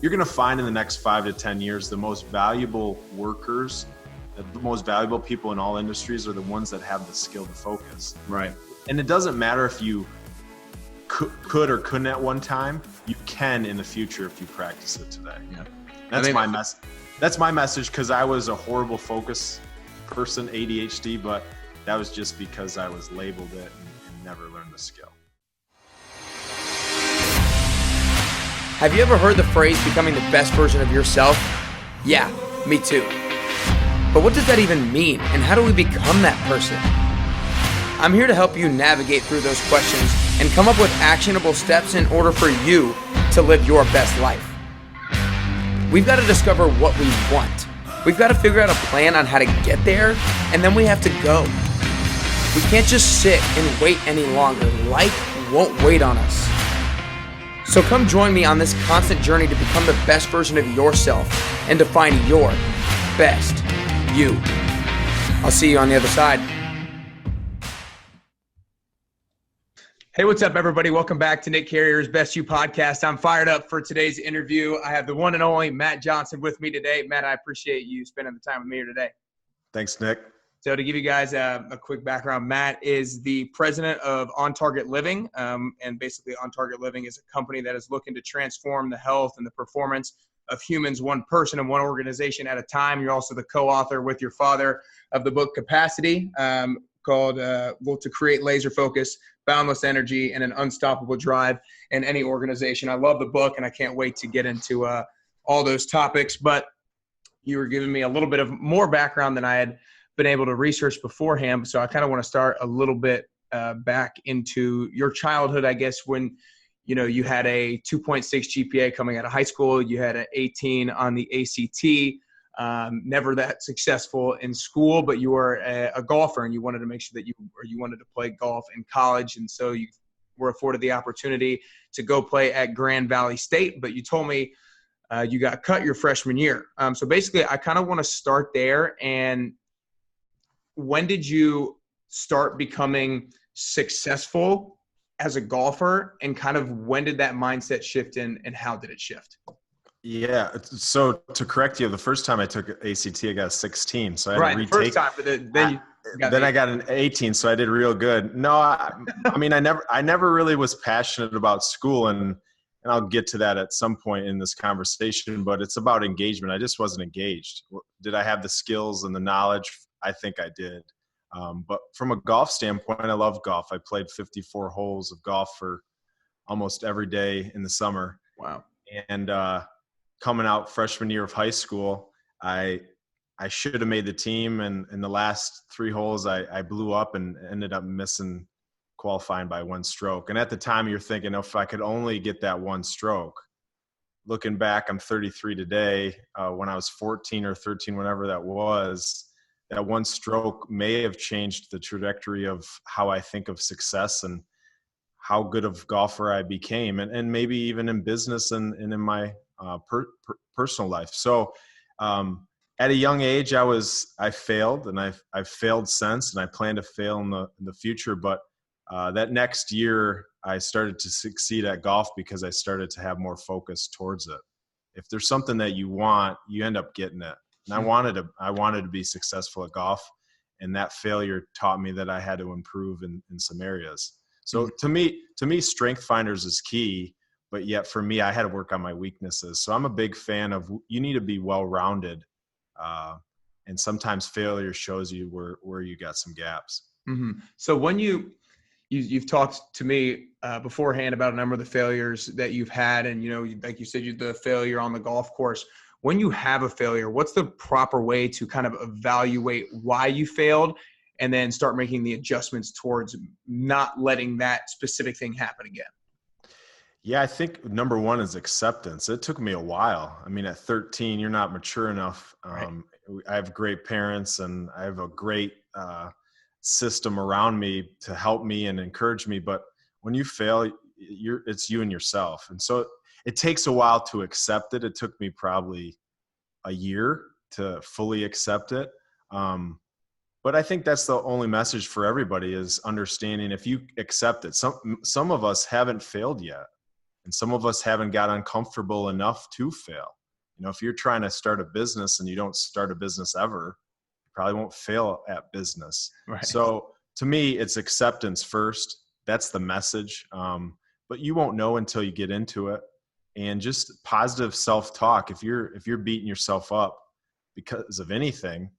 you're going to find in the next 5 to 10 years, the most valuable workers, the most valuable people in all industries are the ones that have the skill to focus. Right. And it doesn't matter if you could or couldn't at one time, you can in the future if you practice it today. Yeah. That's my message, because I was a horrible focus person, ADHD, but that was just because I was labeled it and never learned the skill. Have you ever heard the phrase becoming the best version of yourself? Yeah, me too. But what does that even mean, and how do we become that person? I'm here to help you navigate through those questions and come up with actionable steps in order for you to live your best life. We've got to discover what we want. We've got to figure out a plan on how to get there, and then we have to go. We can't just sit and wait any longer. Life won't wait on us. So come join me on this constant journey to become the best version of yourself and to find your best you. I'll see you on the other side. Hey, what's up, everybody? Welcome back to Nick Carrier's Best You podcast. I'm fired up for today's interview. I have the one and only Matt Johnson with me today. Matt, I appreciate you spending the time with me here today. Thanks, Nick. So to give you guys a quick background, Matt is the president of On Target Living. And basically On Target Living is a company that is looking to transform the health and the performance of humans, one person and one organization at a time. You're also the co-author with your father of the book Capacity, called To Create Laser Focus, Boundless Energy, and an Unstoppable Drive in Any Organization. I love the book, and I can't wait to get into all those topics. But you were giving me a little bit of more background than I had been able to research beforehand. So I kind of want to start a little bit back into your childhood, I guess, when you had a 2.6 GPA coming out of high school. You had an 18 on the ACT. Never that successful in school, but you were a golfer, and you wanted to make sure that you wanted to play golf in college. And so you were afforded the opportunity to go play at Grand Valley State, but you told me you got cut your freshman year. So basically I kind of want to start there. And when did you start becoming successful as a golfer, and kind of when did that mindset shift in, and how did it shift? Yeah. So to correct you, the first time I took ACT, I got a 16. So I had to retake. First time, but then I got an 18. So I did real good. No, I mean, I never really was passionate about school, and I'll get to that at some point in this conversation, but it's about engagement. I just wasn't engaged. Did I have the skills and the knowledge? I think I did. But from a golf standpoint, I love golf. I played 54 holes of golf for almost every day in the summer. Wow. And, coming out freshman year of high school, I should have made the team. And in the last 3 holes, I blew up and ended up missing qualifying by 1 stroke. And at the time you're thinking, if I could only get that 1 stroke. Looking back, I'm 33 today. When I was 14 or 13, whatever that was, that 1 stroke may have changed the trajectory of how I think of success and how good of golfer I became, and maybe even in business and in my personal life. So at a young age, I failed, and I've failed since, and I plan to fail in the future. But that next year, I started to succeed at golf because I started to have more focus towards it. If there's something that you want, you end up getting it. And I wanted to be successful at golf, and that failure taught me that I had to improve in some areas. So to me, strength finders is key. But yet for me, I had to work on my weaknesses. So I'm a big fan of, you need to be well-rounded. And sometimes failure shows you where you got some gaps. Mm-hmm. So when you've talked to me beforehand about a number of the failures that you've had, and, like you said, the failure on the golf course. When you have a failure, what's the proper way to kind of evaluate why you failed, and then start making the adjustments towards not letting that specific thing happen again? Yeah, I think number one is acceptance. It took me a while. I mean, at 13, you're not mature enough. Right. I have great parents, and I have a great system around me to help me and encourage me. But when you fail, it's you and yourself. And so it takes a while to accept it. It took me probably a year to fully accept it. But I think that's the only message for everybody, is understanding if you accept it. Some of us haven't failed yet. And some of us haven't got uncomfortable enough to fail. If you're trying to start a business and you don't start a business ever, you probably won't fail at business. Right. So to me, it's acceptance first. That's the message. But you won't know until you get into it. And just positive self-talk. If you're beating yourself up because of anything,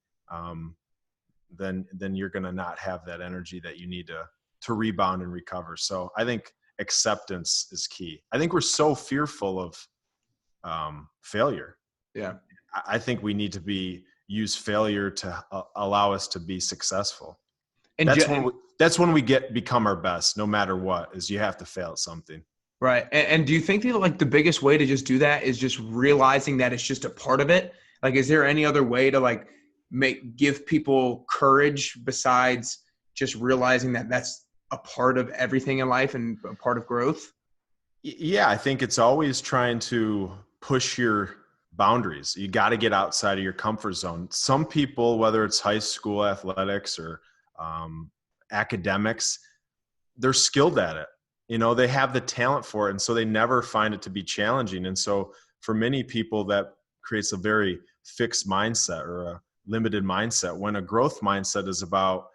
then you're going to not have that energy that you need to rebound and recover. So I think acceptance is key. I think we're so fearful of failure. Yeah. I think we need to use failure to allow us to be successful. And that's when we become our best, no matter what, is you have to fail at something. Right. And do you think that like the biggest way to just do that is just realizing that it's just a part of it? Like, is there any other way to like give people courage besides just realizing that that's a part of everything in life and a part of growth? Yeah, I think it's always trying to push your boundaries. You got to get outside of your comfort zone. Some people, whether it's high school athletics or academics, they're skilled at it. They have the talent for it. And so they never find it to be challenging. And so for many people, that creates a very fixed mindset or a limited mindset, when a growth mindset is about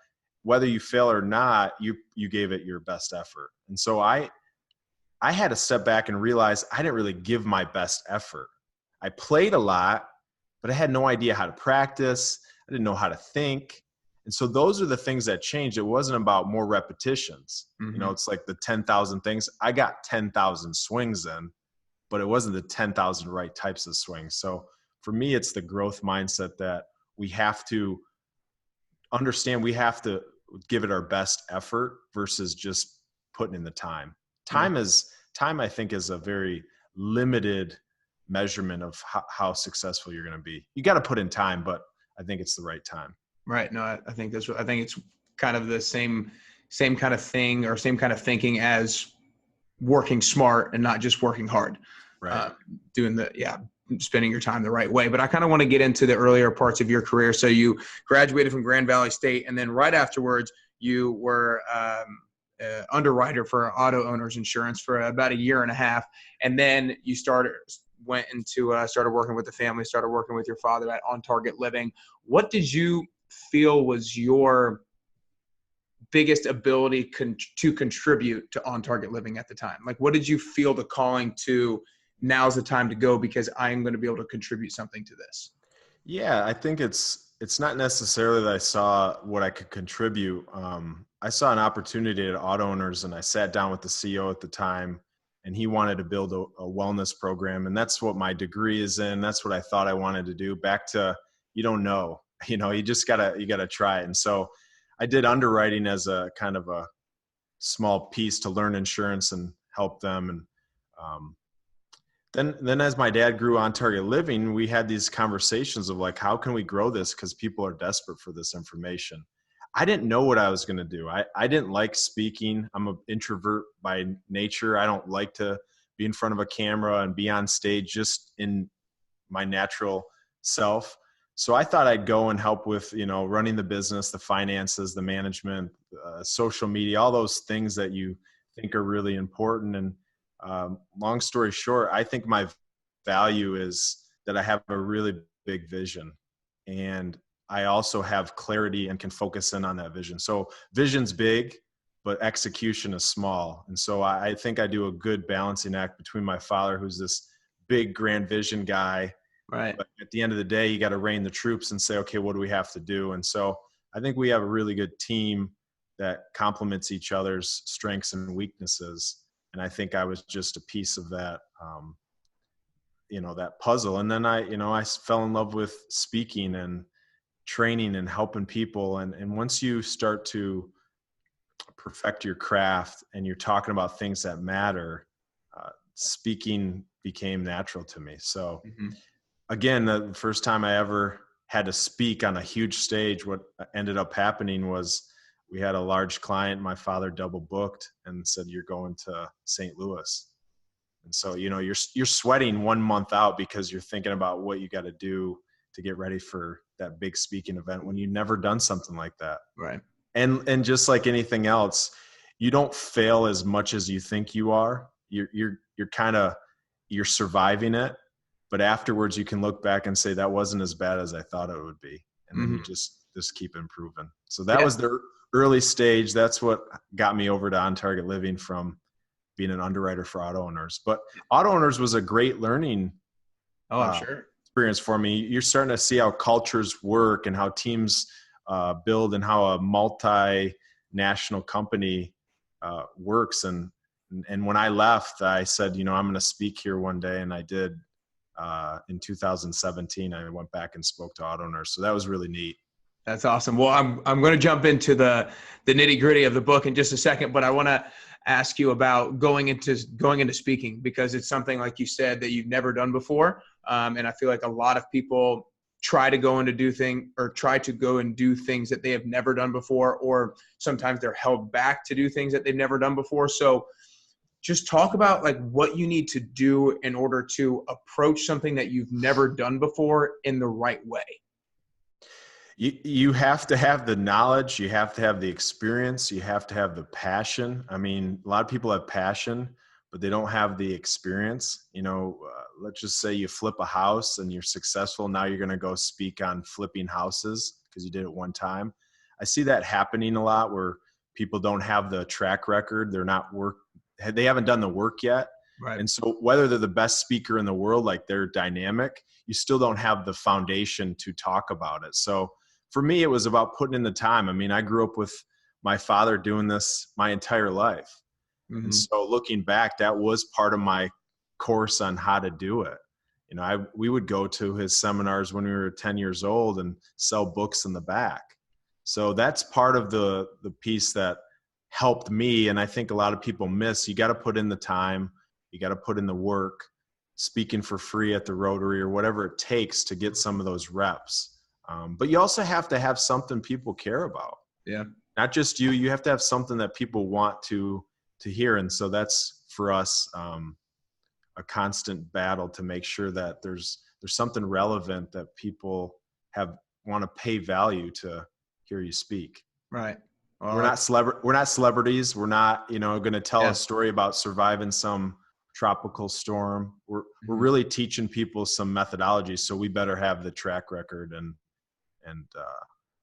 whether you fail or not, you gave it your best effort. And so I had to step back and realize I didn't really give my best effort. I played a lot, but I had no idea how to practice. I didn't know how to think. And so those are the things that changed. It wasn't about more repetitions. Mm-hmm. It's like the 10,000 things. I got 10,000 swings in, but it wasn't the 10,000 right types of swings. So for me, it's the growth mindset that we have to understand. We have to give it our best effort versus just putting in the time. Time, I think, is a very limited measurement of how successful you're going to be. You got to put in time, but I think it's the right time. Right. No, I think it's kind of the same kind of thing or same kind of thinking as working smart and not just working hard. Right. Spending your time the right way. But I kind of want to get into the earlier parts of your career. So you graduated from Grand Valley State, and then right afterwards you were underwriter for auto owners insurance for about a year and a half. And then you started working with the family, started working with your father at On Target Living. What did you feel was your biggest ability to contribute to On Target Living at the time? Like, what did you feel the calling to, now's the time to go because I am going to be able to contribute something to this? Yeah, I think it's not necessarily that I saw what I could contribute. I saw an opportunity at Auto Owners, and I sat down with the CEO at the time, and he wanted to build a wellness program. And that's what my degree is in. That's what I thought I wanted to do. Back to, you don't know, you just gotta try it. And so I did underwriting as a kind of a small piece to learn insurance and help them. And then as my dad grew On Target Living, we had these conversations of like, how can we grow this? Because people are desperate for this information. I didn't know what I was going to do. I didn't like speaking. I'm an introvert by nature. I don't like to be in front of a camera and be on stage just in my natural self. So I thought I'd go and help with, running the business, the finances, the management, social media, all those things that you think are really important. And long story short, I think my value is that I have a really big vision, and I also have clarity and can focus in on that vision. So vision's big, but execution is small. And so I think I do a good balancing act between my father, who's this big grand vision guy. Right. But at the end of the day, you got to rein the troops and say, okay, what do we have to do? And so I think we have a really good team that complements each other's strengths and weaknesses. And I think I was just a piece of that, that puzzle. And then I fell in love with speaking and training and helping people. And once you start to perfect your craft and you're talking about things that matter, speaking became natural to me. So again, the first time I ever had to speak on a huge stage, what ended up happening was we had a large client. My father double booked and said, you're going to St. Louis. And so, you're sweating 1 month out because you're thinking about what you got to do to get ready for that big speaking event when you've never done something like that. Right. And just like anything else, you don't fail as much as you think you are. you're surviving it, but afterwards you can look back and say that wasn't as bad as I thought it would be. And then you just keep improving. So that was the early stage. That's what got me over to On Target Living from being an underwriter for auto owners. But auto owners was a great learning I'm sure. experience for me. You're starting to see how cultures work and how teams build and how a multinational company works. And when I left, I said, I'm going to speak here one day. And I did. In 2017, I went back and spoke to auto owners. So that was really neat. That's awesome. Well, I'm going to jump into the nitty gritty of the book in just a second, but I want to ask you about going into speaking, because it's something, like you said, that you've never done before. And I feel like a lot of people try to go and do things that they have never done before, or sometimes they're held back to do things that they've never done before. So just talk about like what you need to do in order to approach something that you've never done before in the right way. You have to have the knowledge, you have to have the experience, you have to have the passion. I mean, a lot of people have passion, but they don't have the experience. Let's just say you flip a house and you're successful. Now you're going to go speak on flipping houses because you did it one time. I see that happening a lot where people don't have the track record. They haven't done the work yet. Right. And so whether they're the best speaker in the world, like they're dynamic, you still don't have the foundation to talk about it. So for me, it was about putting in the time. I mean, I grew up with my father doing this my entire life. And so looking back, that was part of my course on how to do it. We would go to his seminars when we were 10 years old and sell books in the back. So that's part of the piece that helped me. And I think a lot of people miss. You got to put in the time. You got to put in the work, speaking for free at the Rotary or whatever it takes to get some of those reps. But you also have to have something people care about. Yeah. Not just you. You have to have something that people want to hear. And so that's for us a constant battle to make sure that there's something relevant that people want to pay value to hear you speak. Right. We're not celebrities. We're not, going to tell a story about surviving some tropical storm. We're really teaching people some methodology. So we better have the track record and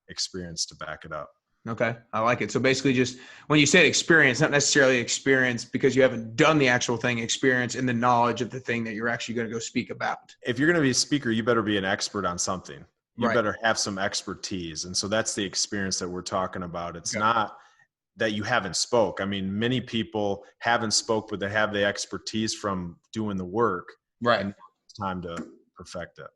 experience to back it up. Okay. I like it. So basically just when you say experience, not necessarily experience because you haven't done the actual thing, experience in the knowledge of the thing that you're actually going to go speak about. If you're going to be a speaker, you better be an expert on something. You better have some expertise. And so that's the experience that we're talking about. It's not that you haven't spoke. I mean, many people haven't spoke, but they have the expertise from doing the work. Right. And it's time to perfect it.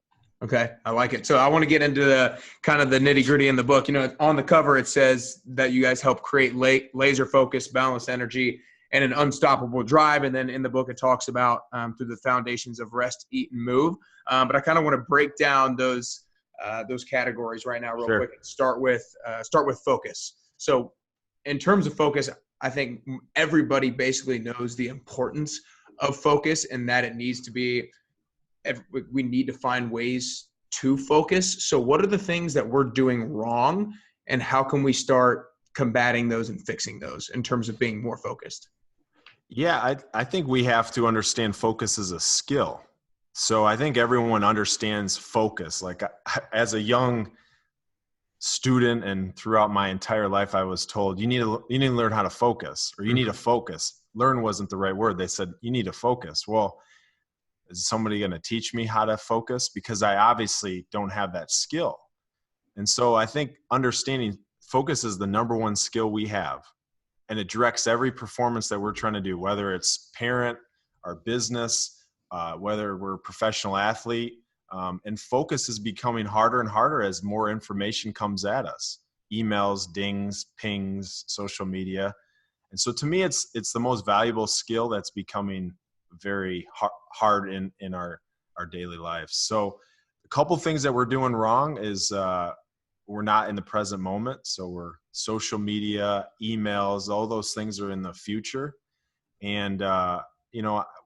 Okay. I like it. So I want to get into the kind of the nitty gritty in the book. On the cover, it says that you guys help create laser focus, balanced energy, and an unstoppable drive. And then in the book, it talks about through the foundations of rest, eat, and move. But I kind of want to break down those categories right now real quick. Start with focus. So in terms of focus, I think everybody basically knows the importance of focus and that it needs to be, we need to find ways to focus. So what are the things that we're doing wrong and how can we start combating those and fixing those in terms of being more focused? Yeah, I think we have to understand focus as a skill. So I think everyone understands focus. Like as a young student and throughout my entire life, I was told you need to learn how to focus, or you need to focus. Learn wasn't the right word. They said you need to focus. Well, is somebody going to teach me how to focus? Because I obviously don't have that skill. And so I think understanding focus is the number one skill we have. And it directs every performance that we're trying to do, whether it's parent, our business, whether we're a professional athlete. And focus is becoming harder and harder as more information comes at us. Emails, dings, pings, social media. And so to me, it's the most valuable skill that's becoming very hard in our daily lives. So a couple things that we're doing wrong is we're not in the present moment. So we're social media, emails, all those things are in the future. And,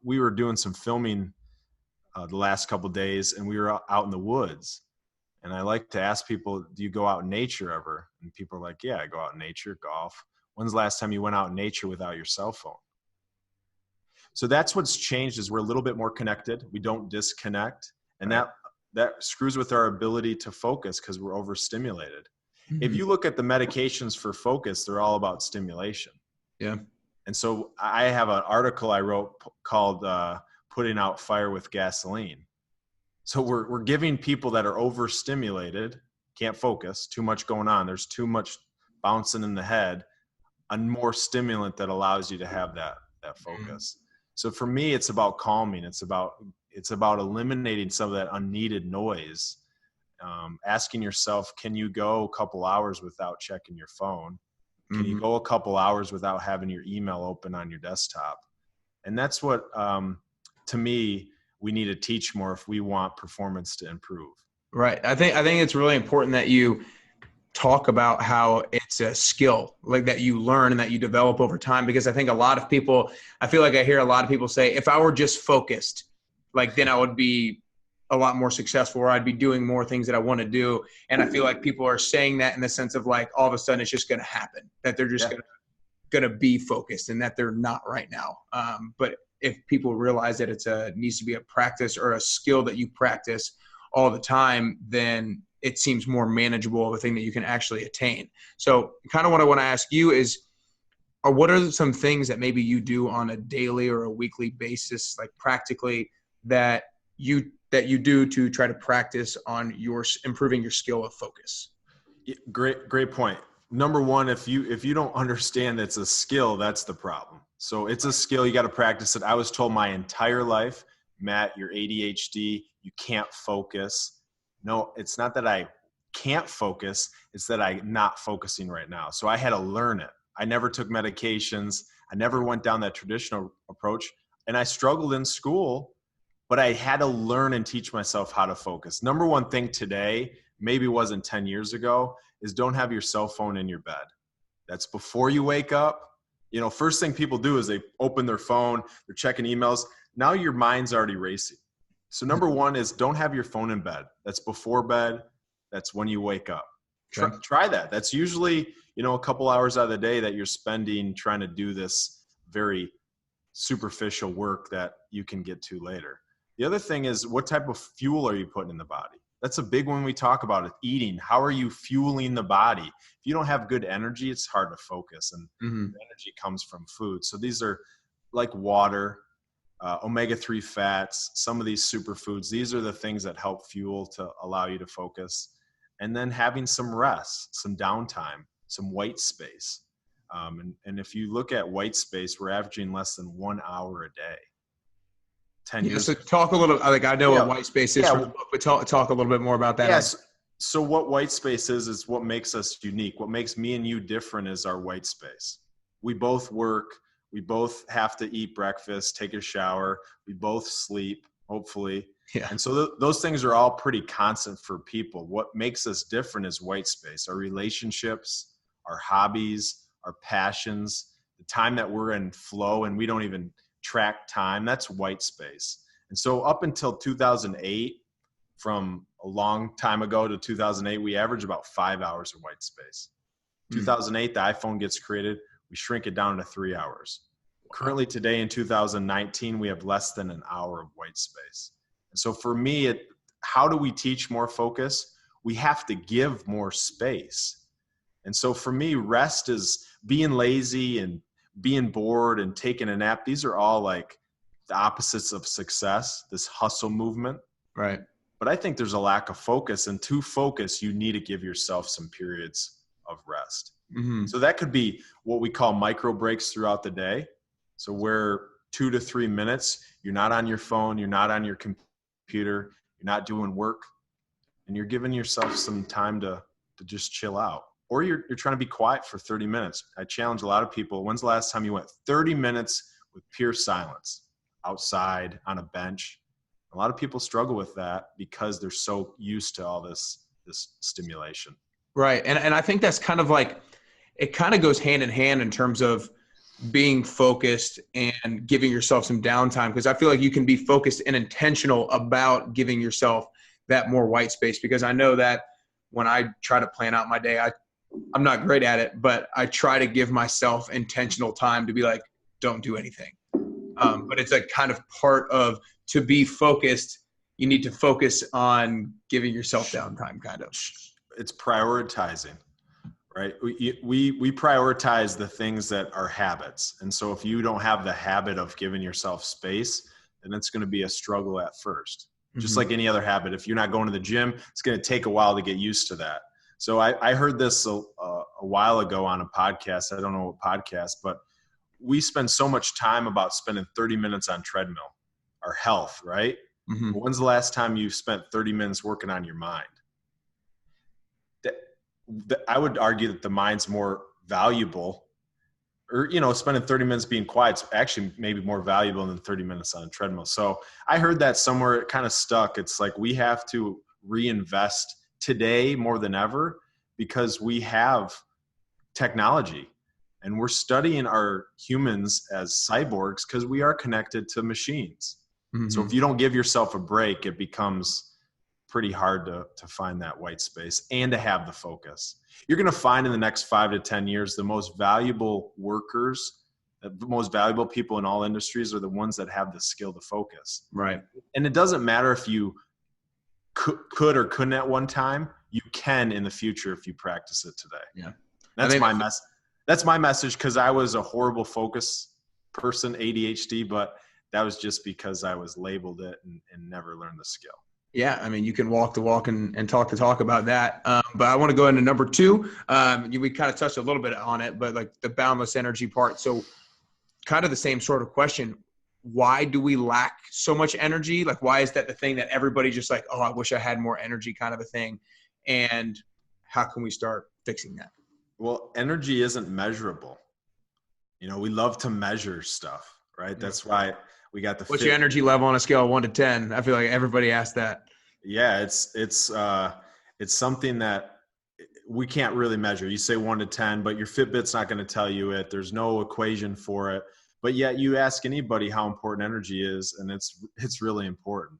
we were doing some filming the last couple of days and we were out in the woods. And I like to ask people, do you go out in nature ever? And people are like, yeah, I go out in nature, golf. When's the last time you went out in nature without your cell phone? So that's what's changed, is we're a little bit more connected. We don't disconnect. And that screws with our ability to focus because we're overstimulated. If you look at the medications for focus, they're all about stimulation. Yeah. And so I have an article I wrote called Putting Out Fire with Gasoline. So we're giving people that are overstimulated, can't focus, too much going on, there's too much bouncing in the head, a more stimulant that allows you to have that focus. So for me, it's about calming. It's about eliminating some of that unneeded noise. Asking yourself, can you go a couple hours without checking your phone? Can you go a couple hours without having your email open on your desktop? And that's what, to me, we need to teach more if we want performance to improve. Right. I think it's really important that you talk about how it's a skill, like that you learn and that you develop over time, because I think a lot of people, I feel like I hear a lot of people say, if I were just focused, like then I would be a lot more successful, or I'd be doing more things that I want to do. And I feel like people are saying that in the sense of like, all of a sudden it's just going to happen, that they're just going to be focused, and that they're not right now. But if people realize that needs to be a practice or a skill that you practice all the time, then it seems more manageable of a thing that you can actually attain. So kind of what I want to ask you is, what are some things that maybe you do on a daily or a weekly basis, like practically, that you do to try to practice on improving your skill of focus? Great point. Number one, if you don't understand it's a skill, that's the problem. So it's a skill, you got to practice it. I was told my entire life, Matt, you're ADHD, you can't focus. No, it's not that I can't focus, it's that I'm not focusing right now. So I had to learn it. I never took medications. I never went down that traditional approach. And I struggled in school, but I had to learn and teach myself how to focus. Number one thing today, maybe wasn't 10 years ago, is don't have your cell phone in your bed. That's before you wake up. First thing people do is they open their phone, they're checking emails. Now your mind's already racing. So number one is don't have your phone in bed. That's before bed. That's when you wake up. Try that. That's usually, a couple hours out of the day that you're spending trying to do this very superficial work that you can get to later. The other thing is, what type of fuel are you putting in the body? That's a big one we talk about, eating. How are you fueling the body? If you don't have good energy, it's hard to focus, and energy comes from food. So these are like water, omega-3 fats, some of these superfoods. These are the things that help fuel to allow you to focus. And then having some rest, some downtime, some white space. And if you look at white space, we're averaging less than 1 hour a day. 10 years. So talk a little, like I know what white space is from the book, but talk a little bit more about that. Yes. So what white space is what makes us unique. What makes me and you different is our white space. We both work. We both have to eat breakfast, take a shower. We both sleep, hopefully. Yeah. And so those things are all pretty constant for people. What makes us different is white space, our relationships, our hobbies, our passions, the time that we're in flow and we don't even track time. That's white space. And so up until 2008, from a long time ago to 2008, we average about 5 hours of white space. 2008, the iPhone gets created. We shrink it down to 3 hours. Currently today in 2019, we have less than an hour of white space. And so for me, how do we teach more focus? We have to give more space. And so for me, rest is being lazy and being bored and taking a nap. These are all like the opposites of success, this hustle movement. Right. But I think there's a lack of focus, and to focus, you need to give yourself some periods of rest. So that could be what we call micro breaks throughout the day. So where 2 to 3 minutes, you're not on your phone, you're not on your computer, you're not doing work, and you're giving yourself some time to just chill out. Or you're trying to be quiet for 30 minutes. I challenge a lot of people. When's the last time you went 30 minutes with pure silence outside on a bench? A lot of people struggle with that because they're so used to all this stimulation. Right. And I think that's kind of like, it kind of goes hand in hand in terms of being focused and giving yourself some downtime, because I feel like you can be focused and intentional about giving yourself that more white space, because I know that when I try to plan out my day, I'm not great at it, but I try to give myself intentional time to be like, don't do anything. But it's a kind of part of, to be focused, you need to focus on giving yourself downtime, kind of. It's prioritizing, right? We prioritize the things that are habits. And so if you don't have the habit of giving yourself space, then it's going to be a struggle at first. Just like any other habit. If you're not going to the gym, it's going to take a while to get used to that. So I heard this a while ago on a podcast. I don't know what podcast, but we spend so much time about spending 30 minutes on treadmill, our health, right? When's the last time you spent 30 minutes working on your mind? I would argue that the mind's more valuable, or, spending 30 minutes being quiet is actually maybe more valuable than 30 minutes on a treadmill. So I heard that somewhere, it kind of stuck. It's like we have to reinvest today more than ever because we have technology and we're studying our humans as cyborgs because we are connected to machines. So if you don't give yourself a break, it becomes pretty hard to find that white space and to have the focus. You're going to find in the next 5 to 10 years, the most valuable workers, the most valuable people in all industries are the ones that have the skill to focus. Right. And it doesn't matter if you could or couldn't at one time, you can in the future if you practice it today. Yeah. That's my message, because I was a horrible focus person, ADHD, but that was just because I was labeled it and never learned the skill. Yeah, I mean, you can walk the walk and talk the talk about that. But I want to go into number 2. We kind of touched a little bit on it, but like the boundless energy part. So kind of the same sort of question. Why do we lack so much energy? Like, why is that the thing that everybody just like, oh, I wish I had more energy kind of a thing? And how can we start fixing that? Well, energy isn't measurable. We love to measure stuff, right? That's why we got the. What's your energy level on a scale of 1 to 10? I feel like everybody asks that. Yeah, it's something that we can't really measure. You say 1 to 10, but your Fitbit's not going to tell you it. There's no equation for it. But yet you ask anybody how important energy is, and it's really important.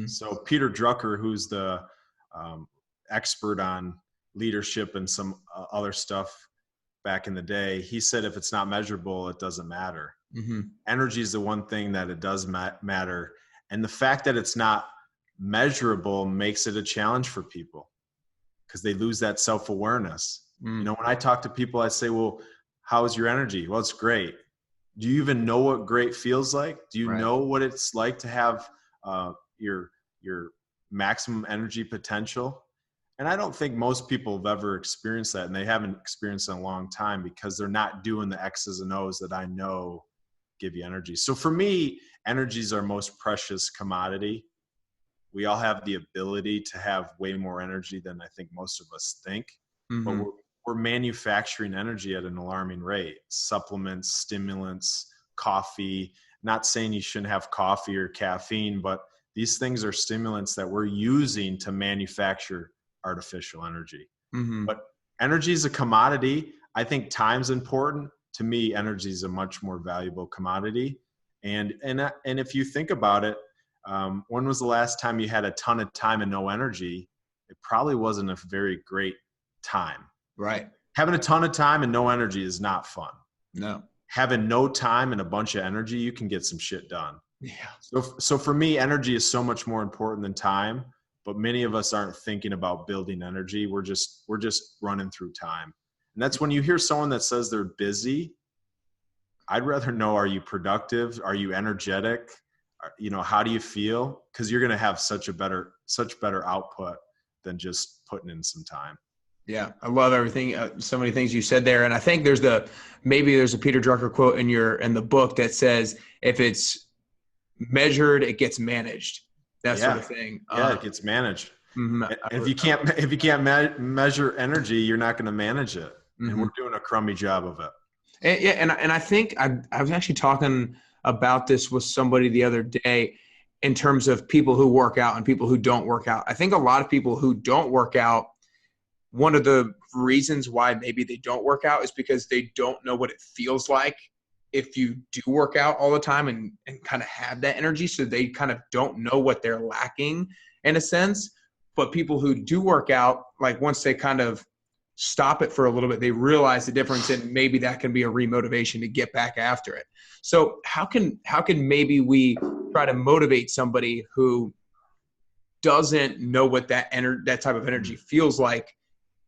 So Peter Drucker, who's the expert on leadership and some other stuff back in the day, he said if it's not measurable, it doesn't matter. Energy is the one thing that it does matter. And the fact that it's not measurable makes it a challenge for people because they lose that self-awareness. When I talk to people, I say, well, how's your energy? Well, it's great. Do you even know what great feels like? Do you know what it's like to have your maximum energy potential? And I don't think most people have ever experienced that, and they haven't experienced it in a long time because they're not doing the X's and O's that I know give you energy. So for me, energy is our most precious commodity. We all have the ability to have way more energy than I think most of us think, but we're manufacturing energy at an alarming rate. Supplements, stimulants, coffee. Not saying you shouldn't have coffee or caffeine, but these things are stimulants that we're using to manufacture artificial energy. But energy is a commodity. I think time's important. To me, energy is a much more valuable commodity. And if you think about it, when was the last time you had a ton of time and no energy? It probably wasn't a very great time. Right. Having a ton of time and no energy is not fun. No. Having no time and a bunch of energy, you can get some shit done. Yeah. So for me, energy is so much more important than time, but many of us aren't thinking about building energy. We're just running through time. And that's when you hear someone that says they're busy. I'd rather know, are you productive? Are you energetic? How do you feel? Because you're going to have such better output than just putting in some time. Yeah, I love everything. So many things you said there, and I think there's a Peter Drucker quote in the book that says, "If it's measured, it gets managed." That sort of thing. Yeah, it gets managed. And if you can't measure energy, you're not going to manage it, and we're doing a crummy job of it. And I think I was actually talking about this with somebody the other day in terms of people who work out and people who don't work out. I think a lot of people who don't work out, one of the reasons why maybe they don't work out is because they don't know what it feels like if you do work out all the time and kind of have that energy. So they kind of don't know what they're lacking in a sense. But people who do work out, like once they kind of stop it for a little bit, they realize the difference, and maybe that can be a remotivation to get back after it. So how can maybe we try to motivate somebody who doesn't know what that type of energy feels like,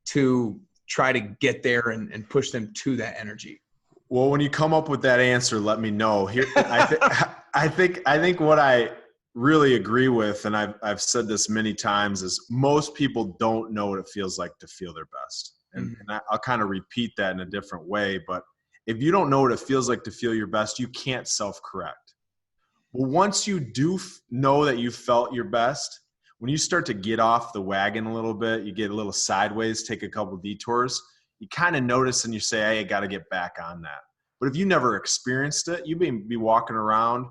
to try to get there and push them to that energy? Well, when you come up with that answer, let me know. Here, I think what I really agree with, and I've said this many times, is most people don't know what it feels like to feel their best. And I'll kind of repeat that in a different way. But if you don't know what it feels like to feel your best, you can't self-correct. Well, once you do know that you felt your best, when you start to get off the wagon a little bit, you get a little sideways, take a couple detours, you kind of notice and you say, hey, I got to get back on that. But if you never experienced it, you may be walking around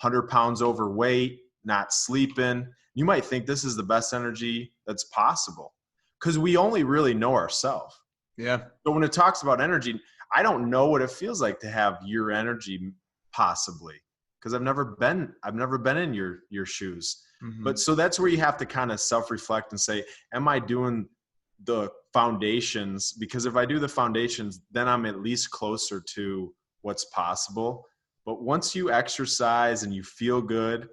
100 pounds overweight, not sleeping. You might think this is the best energy that's possible, because we only really know ourselves. Yeah. So when it talks about energy, I don't know what it feels like to have your energy, possibly, because I've never been in your shoes. But so that's where you have to kind of self-reflect and say, am I doing the foundations? Because if I do the foundations, then I'm at least closer to what's possible. But once you exercise and you feel good,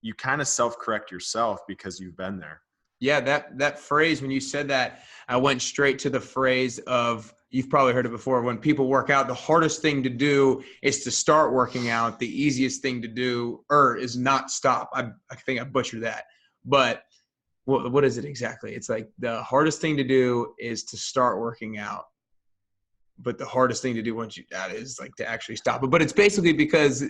you kind of self-correct yourself because you've been there. Yeah, that phrase, when you said that, I went straight to the phrase of, you've probably heard it before, when people work out, the hardest thing to do is to start working out. The easiest thing to do is not stop. I think I butchered that. But what is it exactly? It's like the hardest thing to do is to start working out. But the hardest thing to do that is like to actually stop it. But it's basically because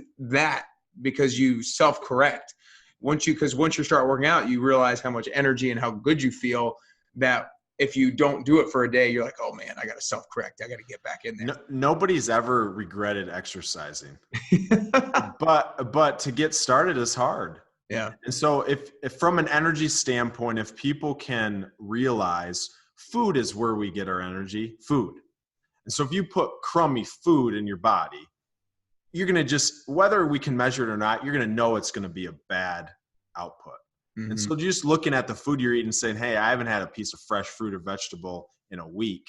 you self-correct. Once you start working out, you realize how much energy and how good you feel, that if you don't do it for a day, you're like, oh man, I got to self-correct. I got to get back in there. Nobody's ever regretted exercising, but to get started is hard. Yeah. And so if from an energy standpoint, if people can realize food is where we get our energy, food. And so if you put crummy food in your body, you're going to just, whether we can measure it or not, you're going to know it's going to be a bad output. And so just looking at the food you're eating and saying, hey, I haven't had a piece of fresh fruit or vegetable in a week,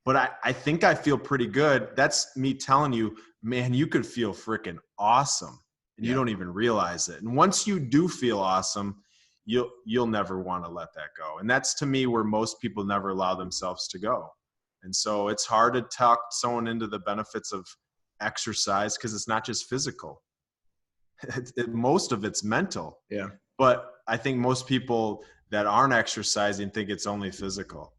but I think I feel pretty good. That's me telling you, man, you could feel freaking awesome and you don't even realize it. And once you do feel awesome, you'll never want to let that go. And that's, to me, where most people never allow themselves to go. And so it's hard to talk someone into the benefits of exercise, because it's not just physical. Most of it's mental. Yeah. But I think most people that aren't exercising think it's only physical.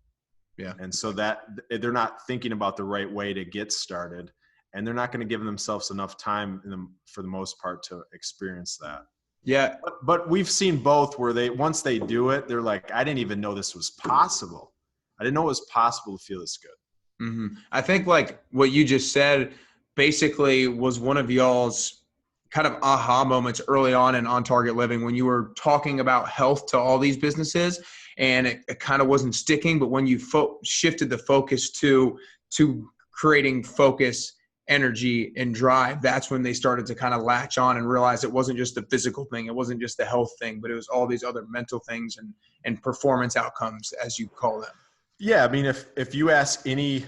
Yeah. And so that they're not thinking about the right way to get started, and they're not going to give themselves enough time for the most part to experience that. Yeah. But we've seen both, where once they do it, they're like, I didn't even know this was possible. I didn't know it was possible to feel this good. I think like what you just said basically was one of y'all's kind of aha moments early on in On Target Living, when you were talking about health to all these businesses, and it kind of wasn't sticking. But when you shifted the focus to creating focus, energy, and drive, that's when they started to kind of latch on and realize it wasn't just a physical thing. It wasn't just a health thing, but it was all these other mental things and performance outcomes, as you call them. Yeah. I mean, if you ask any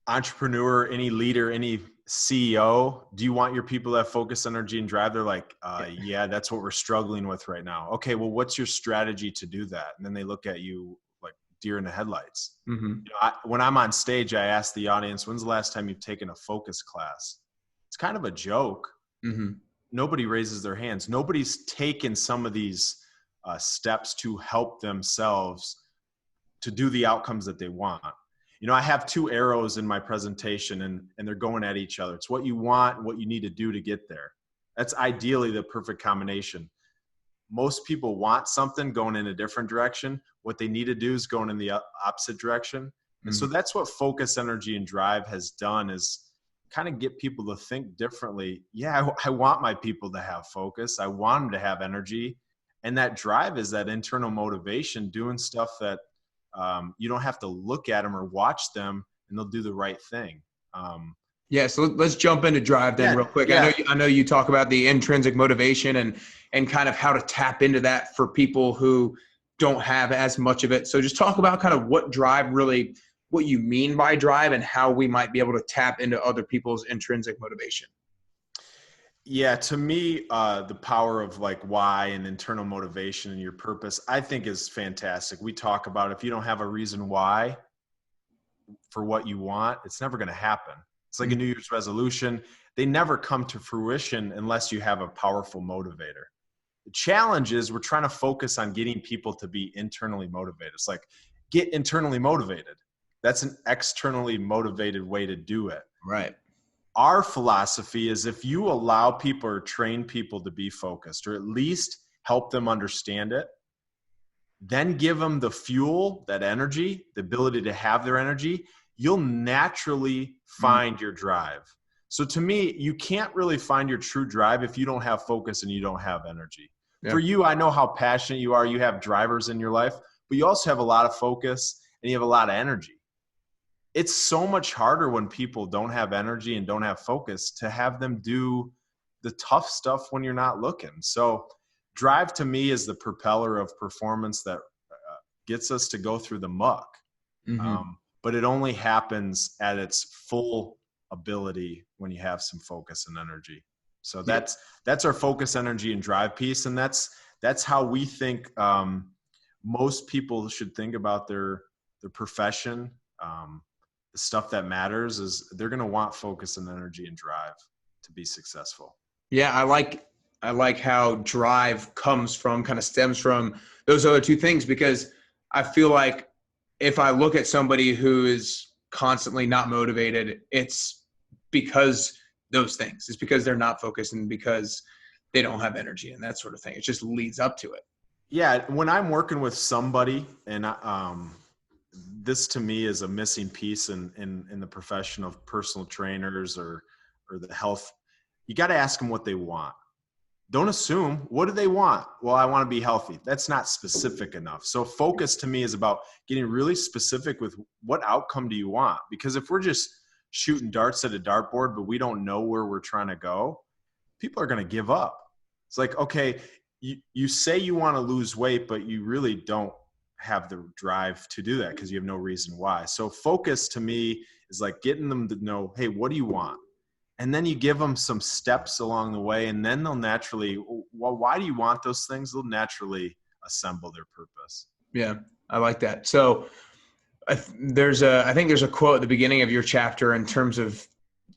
entrepreneur, any leader, any CEO, do you want your people to have focus, energy, and drive? They're like, yeah, that's what we're struggling with right now. Okay, well, what's your strategy to do that? And then they look at you like deer in the headlights. You know, when I'm on stage, I ask the audience, when's the last time you've taken a focus class? It's kind of a joke. Nobody raises their hands. Nobody's taken some of these steps to help themselves to do the outcomes that they want. You know, I have two arrows in my presentation, and they're going at each other. It's what you want and what you need to do to get there. That's ideally the perfect combination. Most people want something going in a different direction. What they need to do is going in the opposite direction. And so that's what focus, energy, and drive has done, is kind of get people to think differently. Yeah, I want my people to have focus. I want them to have energy. And that drive is that internal motivation, doing stuff that you don't have to look at them or watch them, and they'll do the right thing. Yeah. So let's jump into drive then real quick. Yeah. I know you talk about the intrinsic motivation and kind of how to tap into that for people who don't have as much of it. So just talk about kind of what drive really, what you mean by drive and how we might be able to tap into other people's intrinsic motivation. Yeah, to me, the power of like why and internal motivation and your purpose, I think is fantastic. We talk about if you don't have a reason why for what you want, it's never going to happen. It's like a New Year's resolution. They never come to fruition unless you have a powerful motivator. The challenge is we're trying to focus on getting people to be internally motivated. It's like, get internally motivated. That's an externally motivated way to do it. Right. Our philosophy is if you allow people or train people to be focused, or at least help them understand it, then give them the fuel, that energy, the ability to have their energy, you'll naturally find your drive. So to me, you can't really find your true drive if you don't have focus and you don't have energy. Yeah. For you, I know how passionate you are. You have drivers in your life, but you also have a lot of focus and you have a lot of energy. It's so much harder when people don't have energy and don't have focus to have them do the tough stuff when you're not looking. So drive to me is the propeller of performance that gets us to go through the muck. But it only happens at its full ability when you have some focus and energy. So that's our focus, energy, and drive piece. And that's how we think most people should think about their profession. The stuff that matters is they're going to want focus and energy and drive to be successful. Yeah, I like how drive kind of stems from those other two things, because I feel like if I look at somebody who is constantly not motivated, it's because those things. It's because they're not focused and because they don't have energy and that sort of thing. It just leads up to it. Yeah, when I'm working with somebody, and this to me is a missing piece in the profession of personal trainers or the health, you got to ask them what they want. Don't assume, what do they want? Well, I want to be healthy. That's not specific enough. So focus to me is about getting really specific with what outcome do you want? Because if we're just shooting darts at a dartboard, but we don't know where we're trying to go, people are going to give up. It's like, okay, you say you want to lose weight, but you really don't have the drive to do that because you have no reason why. So focus to me is like getting them to know, hey, what do you want? And then you give them some steps along the way, and then they'll naturally, well, why do you want those things? They'll naturally assemble their purpose. Yeah, I like that. So I think there's a quote at the beginning of your chapter in terms of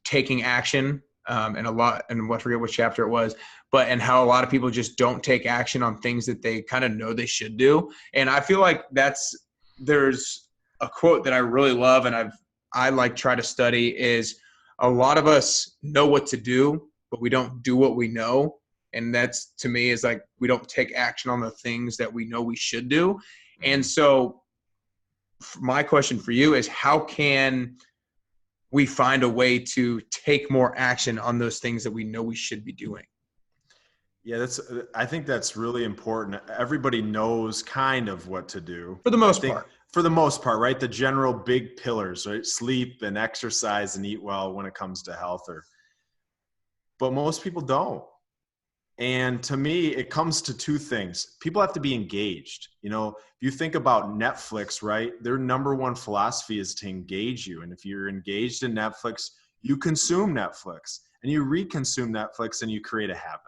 taking action, and I forget which chapter it was, and how a lot of people just don't take action on things that they kind of know they should do. And I feel like there's a quote that I really love and I like try to study is, a lot of us know what to do, but we don't do what we know. And that's, to me, is like, we don't take action on the things that we know we should do. And so my question for you is, how can we find a way to take more action on those things that we know we should be doing? Yeah, I think that's really important. Everybody knows kind of what to do. For the most part. For the most part, right? The general big pillars, right? Sleep and exercise and eat well when it comes to health. But most people don't. And to me, it comes to two things. People have to be engaged. You know, if you think about Netflix, right? Their number one philosophy is to engage you. And if you're engaged in Netflix, you consume Netflix and you reconsume Netflix and you create a habit.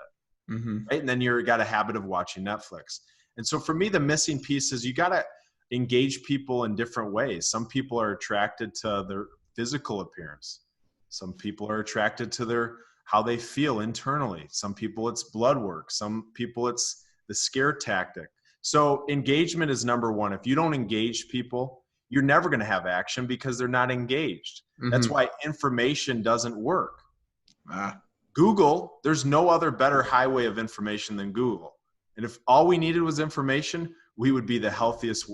Right? And then you've got a habit of watching Netflix. And so for me, the missing piece is you got to engage people in different ways. Some people are attracted to their physical appearance. Some people are attracted to how they feel internally. Some people it's blood work. Some people it's the scare tactic. So engagement is number one. If you don't engage people, you're never going to have action because they're not engaged. That's why information doesn't work. Google, there's no other better highway of information than Google. And if all we needed was information, we would be the healthiest,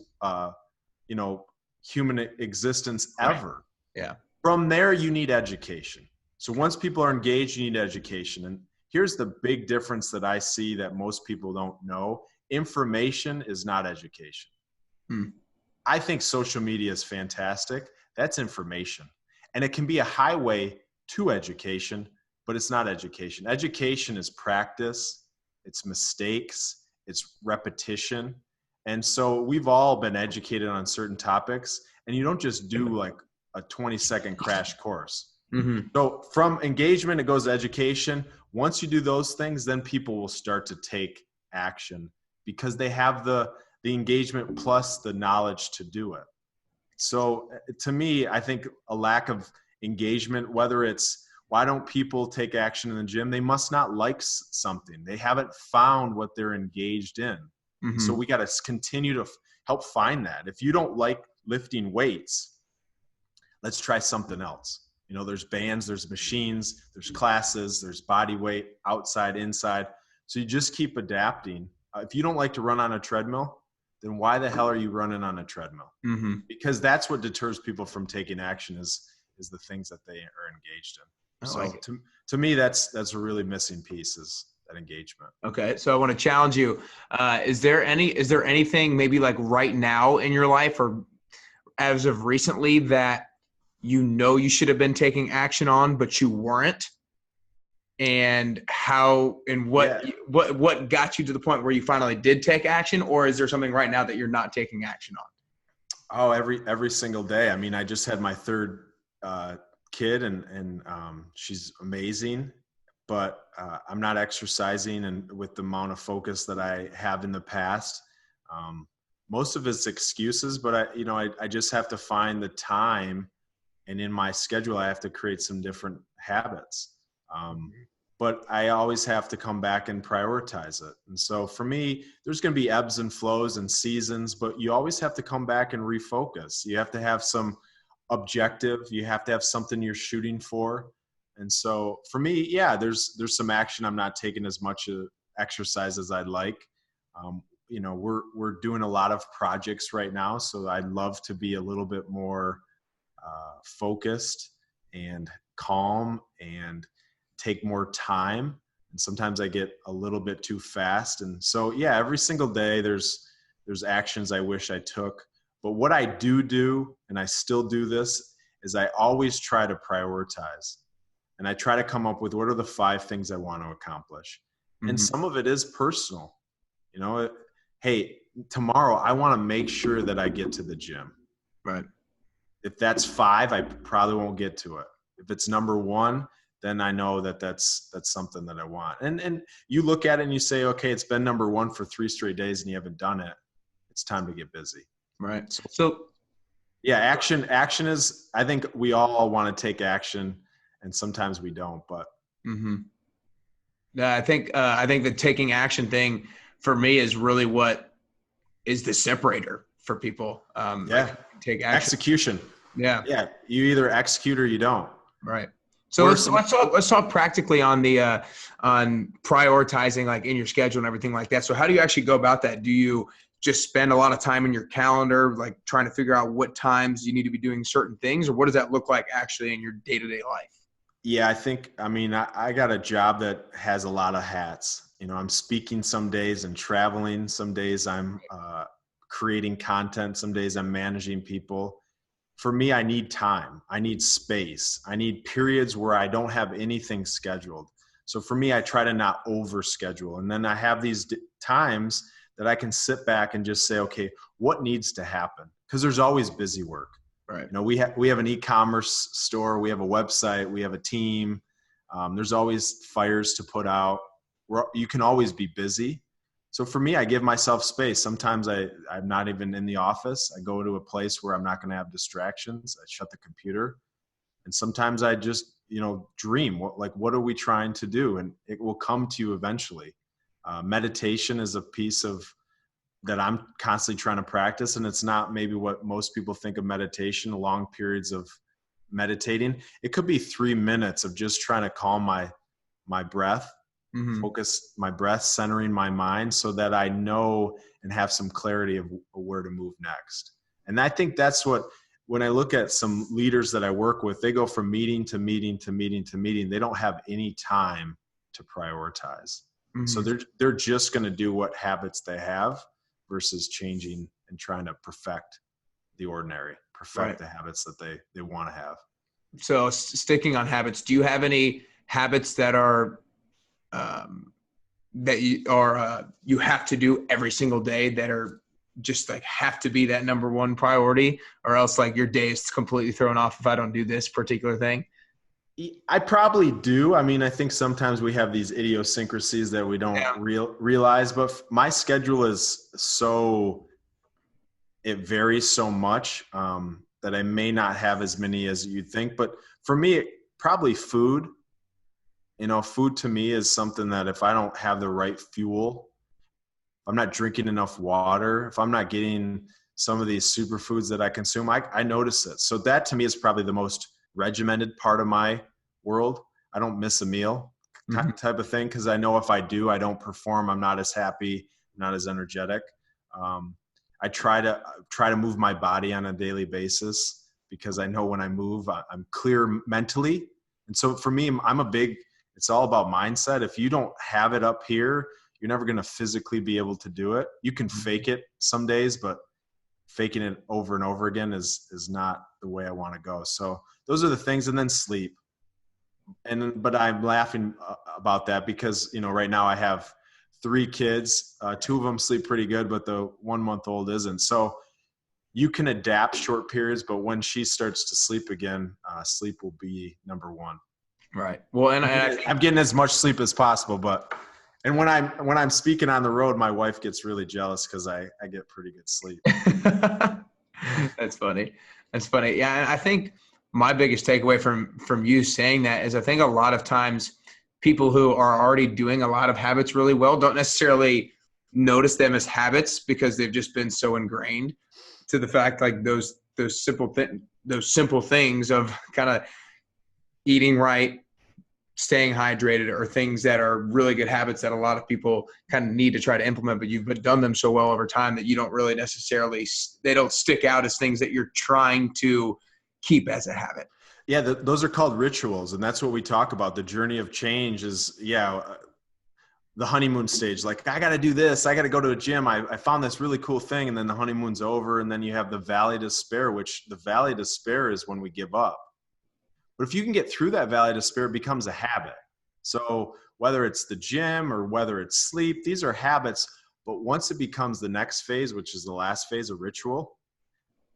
human existence ever. Right. Yeah. From there, you need education. So once people are engaged, you need education. And here's the big difference that I see that most people don't know. Information is not education. I think social media is fantastic. That's information. And it can be a highway to education, but it's not education. Education is practice, it's mistakes, it's repetition. And so we've all been educated on certain topics, and you don't just do like a 20-second crash course. Mm-hmm. So from engagement, it goes to education. Once you do those things, then people will start to take action because they have the engagement plus the knowledge to do it. So to me, I think a lack of engagement, whether it's why don't people take action in the gym? They must not like something. They haven't found what they're engaged in. Mm-hmm. So we got to continue to help find that. If you don't like lifting weights, let's try something else. You know, there's bands, there's machines, there's classes, there's body weight, outside, inside. So you just keep adapting. If you don't like to run on a treadmill, then why the hell are you running on a treadmill? Mm-hmm. Because that's what deters people from taking action is the things that they are engaged in. So like to me, that's a really missing piece is that engagement. Okay. So I want to challenge you. Is there anything maybe like right now in your life or as of recently that you should have been taking action on, but you weren't? And how and what got you to the point where you finally did take action? Or is there something right now that you're not taking action on? Oh, every single day. I mean, I just had my third kid and she's amazing, but I'm not exercising and with the amount of focus that I have in the past. Most of it's excuses, but I just have to find the time, and in my schedule, I have to create some different habits. But I always have to come back and prioritize it. And so for me, there's going to be ebbs and flows and seasons, but you always have to come back and refocus. You have to have some objective. You have to have something you're shooting for. And so for me, yeah, there's some action. I'm not taking as much exercise as I'd like. We're doing a lot of projects right now, so I'd love to be a little bit more focused and calm and take more time. And sometimes I get a little bit too fast. And so, yeah, every single day there's actions I wish I took. But what I do, and I still do this, is I always try to prioritize. And I try to come up with what are the 5 things I want to accomplish. Mm-hmm. And some of it is personal. Hey, tomorrow I want to make sure that I get to the gym. Right. If that's 5, I probably won't get to it. If it's number 1, then I know that that's something that I want. And you look at it and you say, okay, it's been number 1 for 3 straight days and you haven't done it. It's time to get busy. Right. So yeah, action is, I think we all want to take action and sometimes we don't, but. Mm-hmm. I think the taking action thing for me is really what is the separator for people. Take action. Execution. Yeah. Yeah. You either execute or you don't. Right. So let's talk practically on the on prioritizing like in your schedule and everything like that. So how do you actually go about that? Do you just spend a lot of time in your calendar, like trying to figure out what times you need to be doing certain things, or what does that look like actually in your day-to-day life? Yeah, I got a job that has a lot of hats. I'm speaking some days and traveling. Some days I'm creating content. Some days I'm managing people. For me, I need time. I need space. I need periods where I don't have anything scheduled. So for me, I try to not overschedule. And then I have these times that I can sit back and just say, okay, what needs to happen? Because there's always busy work. Right. We have an e-commerce store. We have a website. We have a team. There's always fires to put out. You can always be busy. So for me, I give myself space. Sometimes I'm not even in the office. I go to a place where I'm not going to have distractions. I shut the computer. And sometimes I just, dream. What are we trying to do? And it will come to you eventually. Meditation is a piece of that I'm constantly trying to practice. And it's not maybe what most people think of meditation, long periods of meditating. It could be 3 minutes of just trying to calm my breath. Mm-hmm. Focus my breath, centering my mind so that I know and have some clarity of where to move next. And I think that's when I look at some leaders that I work with, they go from meeting to meeting to meeting to meeting. They don't have any time to prioritize. Mm-hmm. So they're just going to do what habits they have versus changing and trying to perfect the ordinary, perfect the habits that they want to have. So sticking on habits, do you have any habits that are that you have to do every single day that are just like have to be that number one priority, or else like your day is completely thrown off if I don't do this particular thing? I probably do. I mean, I think sometimes we have these idiosyncrasies that we don't Yeah. realize, but my schedule is it varies so much that I may not have as many as you'd think. But for me, probably food. Food to me is something that if I don't have the right fuel, if I'm not drinking enough water, if I'm not getting some of these superfoods that I consume, I notice it. So that to me is probably the most regimented part of my world. I don't miss a meal type of thing, because I know if I do, I don't perform. I'm not as happy, not as energetic. I try to move my body on a daily basis, because I know when I move, I'm clear mentally. And so for me, it's all about mindset. If you don't have it up here, you're never going to physically be able to do it. You can fake it some days, but faking it over and over again is not the way I want to go. So those are the things. And then sleep. But I'm laughing about that because, right now I have 3 kids. 2 of them sleep pretty good, but the 1-month-old isn't. So you can adapt short periods, but when she starts to sleep again, sleep will be number one. Right. Well, and I'm getting as much sleep as possible, and when I'm speaking on the road, my wife gets really jealous because I get pretty good sleep. That's funny. Yeah, and I think my biggest takeaway from you saying that is I think a lot of times people who are already doing a lot of habits really well don't necessarily notice them as habits because they've just been so ingrained to the fact like those simple things of kind of eating right, staying hydrated, are things that are really good habits that a lot of people kind of need to try to implement, but you've done them so well over time that you don't really necessarily, they don't stick out as things that you're trying to keep as a habit. Yeah, those are called rituals, and that's what we talk about. The journey of change is, the honeymoon stage. Like, I got to do this. I got to go to a gym. I found this really cool thing, and then the honeymoon's over, and then you have the valley of despair, which the valley of despair is when we give up. But if you can get through that valley of despair, it becomes a habit. So whether it's the gym or whether it's sleep, these are habits. But once it becomes the next phase, which is the last phase, of ritual,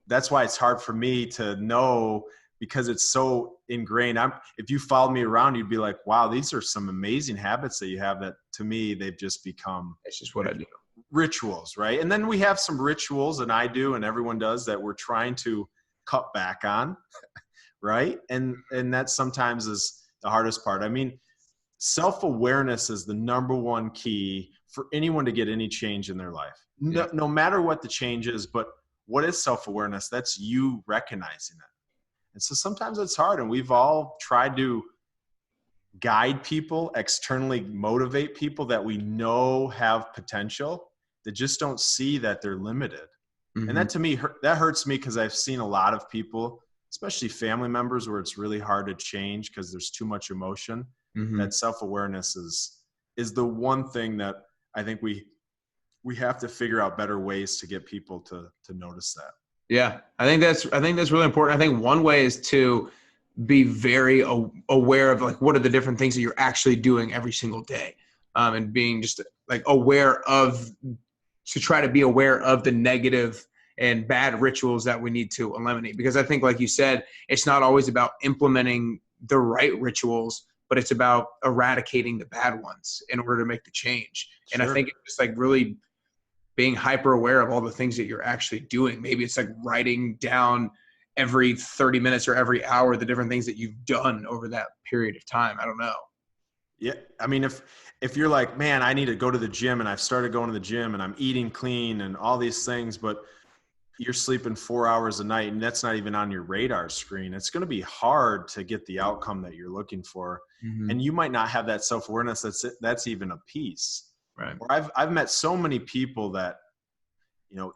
that's why it's hard for me to know, because it's so ingrained. If you followed me around, you'd be like, wow, these are some amazing habits that you have that, to me, they've just become It's just what I do. Rituals, right? And then we have some rituals, and I do, and everyone does, that we're trying to cut back on. Right. And that sometimes is the hardest part. I mean, self-awareness is the number one key for anyone to get any change in their life. No matter what the change is, but what is self-awareness? That's you recognizing it. And so sometimes it's hard, and we've all tried to guide people, externally motivate people that we know have potential, that just don't see that they're limited. And that, to me, that hurts me, because I've seen a lot of people, especially family members, where it's really hard to change because there's too much emotion. That self-awareness is the one thing that I think we have to figure out better ways to get people to notice that. Yeah, I think that's really important. I think one way is to be very aware of like what are the different things that you're actually doing every single day, and being just like aware of, to try to be aware of the negative and bad rituals that we need to eliminate. Because I think, like you said, it's not always about implementing the right rituals, but it's about eradicating the bad ones in order to make the change. And I think it's just like really being hyper aware of all the things that you're actually doing. Maybe it's like writing down every 30 minutes or every hour the different things that you've done over that period of time. I don't know. Yeah. I mean, if you're like, man, I need to go to the gym, and I've started going to the gym, and I'm eating clean and all these things, but you're sleeping 4 hours a night, and that's not even on your radar screen, it's going to be hard to get the outcome that you're looking for. And you might not have that self-awareness that's even a piece. Right. Or I've met so many people that,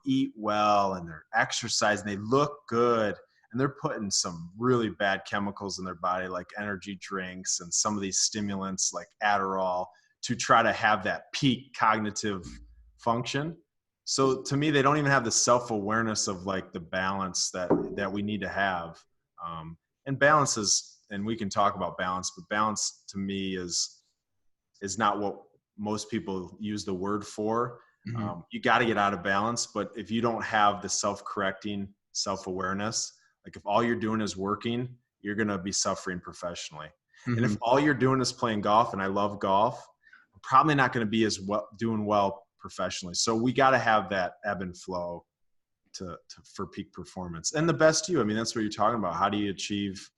eat well, and they're exercising, they look good, and they're putting some really bad chemicals in their body, like energy drinks and some of these stimulants like Adderall, to try to have that peak cognitive function. So to me, they don't even have the self-awareness of like the balance that we need to have. And balance is, and we can talk about balance, but balance to me is not what most people use the word for. Mm-hmm. You got to get out of balance. But if you don't have the self-correcting self-awareness, like if all you're doing is working, you're going to be suffering professionally. Mm-hmm. And if all you're doing is playing golf, and I love golf, I'm probably not going to be as well doing well professionally. So we got to have that ebb and flow for peak performance. And the best you, I mean, that's what you're talking about. How do you achieve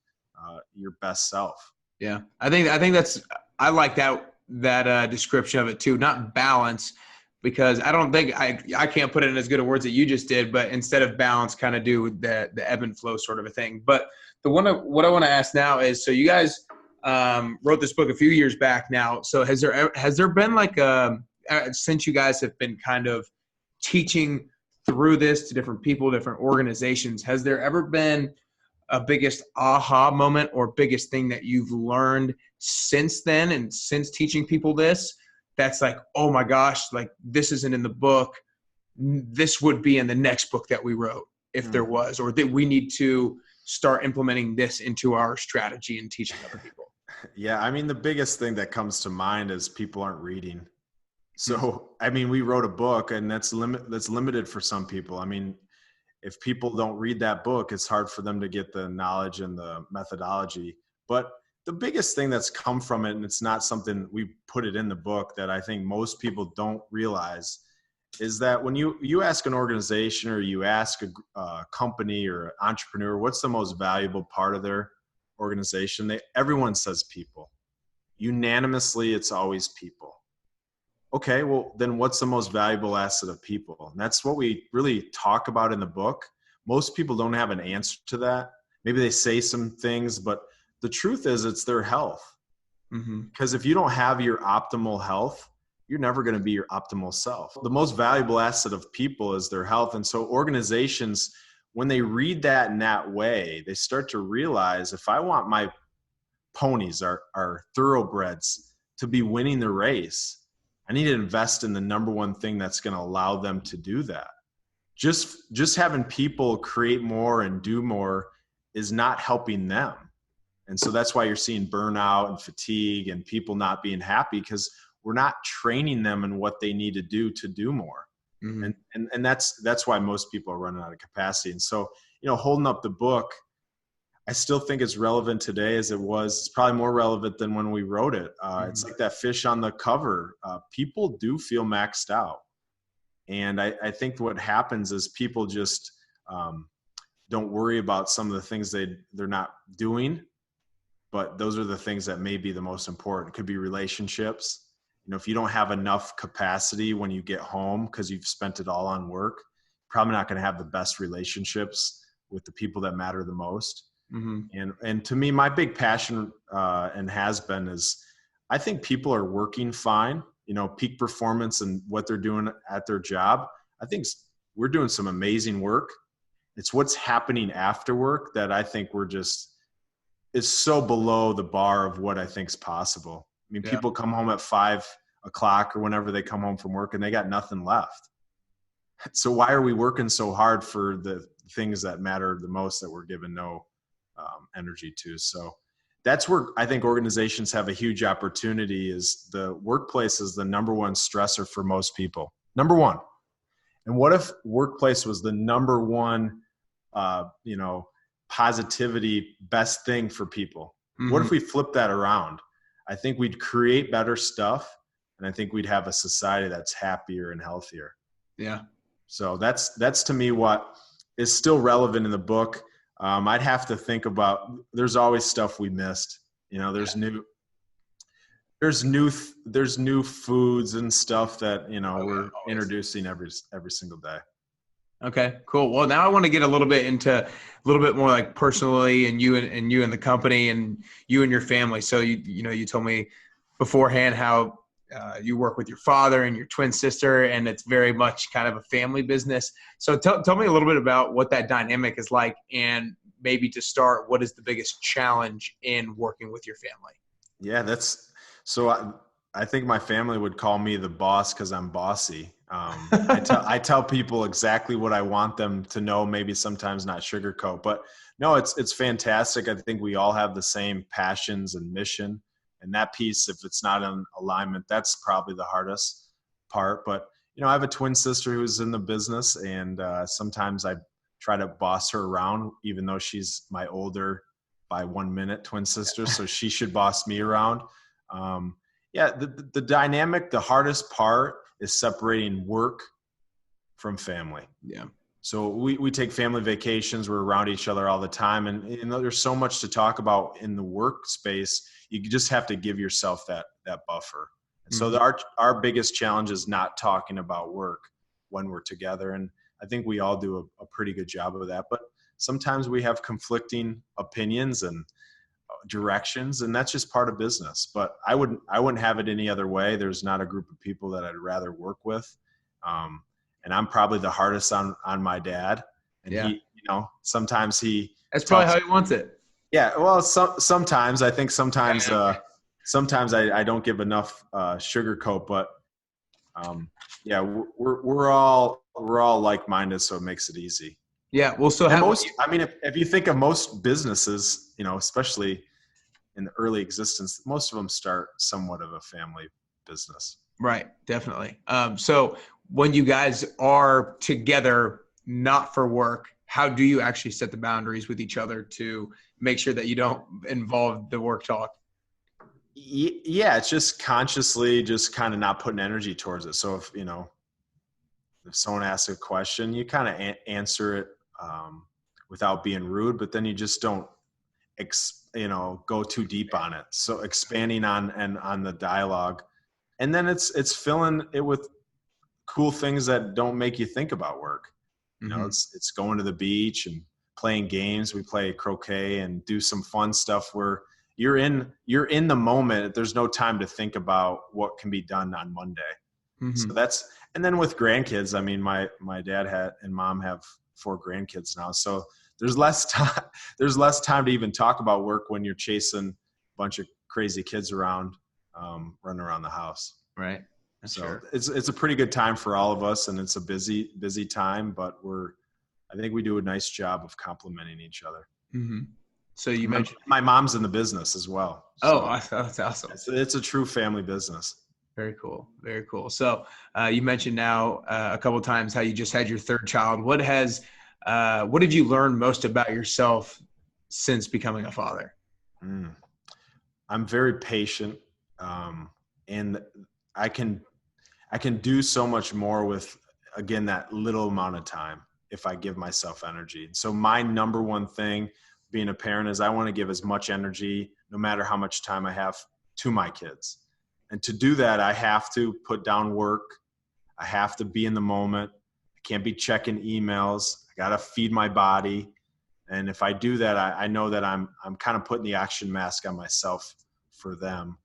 your best self? Yeah, I think I like that description of it too. Not balance, because I don't think I can't put it in as good of words that you just did. But instead of balance, kind of do the ebb and flow sort of a thing. But what I want to ask now is, so you guys wrote this book a few years back now. So has there been like since you guys have been kind of teaching through this to different people, different organizations, has there ever been a biggest aha moment or biggest thing that you've learned since then and since teaching people this, that's like, oh my gosh, like this isn't in the book, this would be in the next book that we wrote if there was, or that we need to start implementing this into our strategy and teaching other people? Yeah, I mean, the biggest thing that comes to mind is people aren't reading. So, I mean, we wrote a book, and that's limited for some people. I mean, if people don't read that book, it's hard for them to get the knowledge and the methodology. But the biggest thing that's come from it, and it's not something we put it in the book, that I think most people don't realize, is that when you ask an organization or you ask a company or an entrepreneur, what's the most valuable part of their organization, everyone says people. Unanimously, it's always people. Okay, well, then what's the most valuable asset of people? And that's what we really talk about in the book. Most people don't have an answer to that. Maybe they say some things, but the truth is it's their health. Because if you don't have your optimal health, you're never going to be your optimal self. The most valuable asset of people is their health. And so organizations, when they read that in that way, they start to realize, if I want my ponies, our thoroughbreds, to be winning the race, I need to invest in the number one thing that's going to allow them to do that. Just having people create more and do more is not helping them. And so that's why you're seeing burnout and fatigue and people not being happy, because we're not training them in what they need to do more. And that's why most people are running out of capacity. And so, holding up the book, I still think it's relevant today as it was. It's probably more relevant than when we wrote it. It's like that fish on the cover. People do feel maxed out. And I think what happens is people just don't worry about some of the things they're not doing, but those are the things that may be the most important. It could be relationships. If you don't have enough capacity when you get home because you've spent it all on work, probably not going to have the best relationships with the people that matter the most. And to me, my big passion and has been is, I think people are working fine, peak performance and what they're doing at their job. I think we're doing some amazing work. It's what's happening after work that I think is so below the bar of what I think is possible. I mean, people come home at 5 o'clock or whenever they come home from work and they got nothing left. So why are we working so hard for the things that matter the most that we're given no energy to? So that's where I think organizations have a huge opportunity. Is the workplace is the number one stressor for most people. Number one. And what if workplace was the number one, positivity, best thing for people? What if we flip that around? I think we'd create better stuff, and I think we'd have a society that's happier and healthier. Yeah. So that's to me what is still relevant in the book. I'd have to think about, there's always stuff we missed. There's new foods and stuff that, we're introducing every single day. Okay, cool. Well, now I want to get a little bit more like personally, and you and the company and you and your family. So you told me beforehand how you work with your father and your twin sister, and it's very much kind of a family business. So tell me a little bit about what that dynamic is like, and maybe to start, what is the biggest challenge in working with your family? Yeah, I think my family would call me the boss because I'm bossy. I tell people exactly what I want them to know, maybe sometimes not sugarcoat, but no, it's fantastic. I think we all have the same passions and mission, and that piece, if it's not in alignment, that's probably the hardest part. But, I have a twin sister who's in the business, and sometimes I try to boss her around, even though she's my older by 1 minute twin sister. So she should boss me around. The dynamic, the hardest part is separating work from family. Yeah. So we take family vacations. We're around each other all the time. And there's so much to talk about in the workspace. You just have to give yourself that buffer. And so our biggest challenge is not talking about work when we're together. And I think we all do a pretty good job of that. But sometimes we have conflicting opinions and directions, and that's just part of business. But I wouldn't have it any other way. There's not a group of people that I'd rather work with. And I'm probably the hardest on my dad. And he, sometimes that's probably how he wants it. Yeah. Well, sometimes I think sometimes I don't give enough sugarcoat, but we're all like-minded, so it makes it easy. Yeah. Well, so if you think of most businesses, especially in the early existence, most of them start somewhat of a family business. Right. Definitely. So when you guys are together, not for work, how do you actually set the boundaries with each other to make sure that you don't involve the work talk? Yeah. It's just consciously just kind of not putting energy towards it. So if someone asks a question, you kind of answer it without being rude, but then you just don't, go too deep on it. So expanding on the dialogue, and then it's filling it with cool things that don't make you think about work. It's going to the beach and playing games. We play croquet and do some fun stuff where you're in the moment. There's no time to think about what can be done on Monday. So and then with grandkids, I mean, my dad and mom have 4 grandkids now. So there's less time to even talk about work when you're chasing a bunch of crazy kids around, running around the house. Right. So it's a pretty good time for all of us, and it's a busy time, but I think we do a nice job of complementing each other. Mm-hmm. So you mentioned my mom's in the business as well. So that's awesome. It's a true family business. Very cool. Very cool. So you mentioned now a couple of times how you just had your 3rd child. What have you learned most about yourself since becoming a father? I'm very patient, and I can do so much more with, again, that little amount of time if I give myself energy. So my number one thing being a parent is I want to give as much energy, no matter how much time I have, to my kids. And to do that, I have to put down work. I have to be in the moment. I can't be checking emails. I got to feed my body. And if I do that, I know that I'm kind of putting the oxygen mask on myself for them.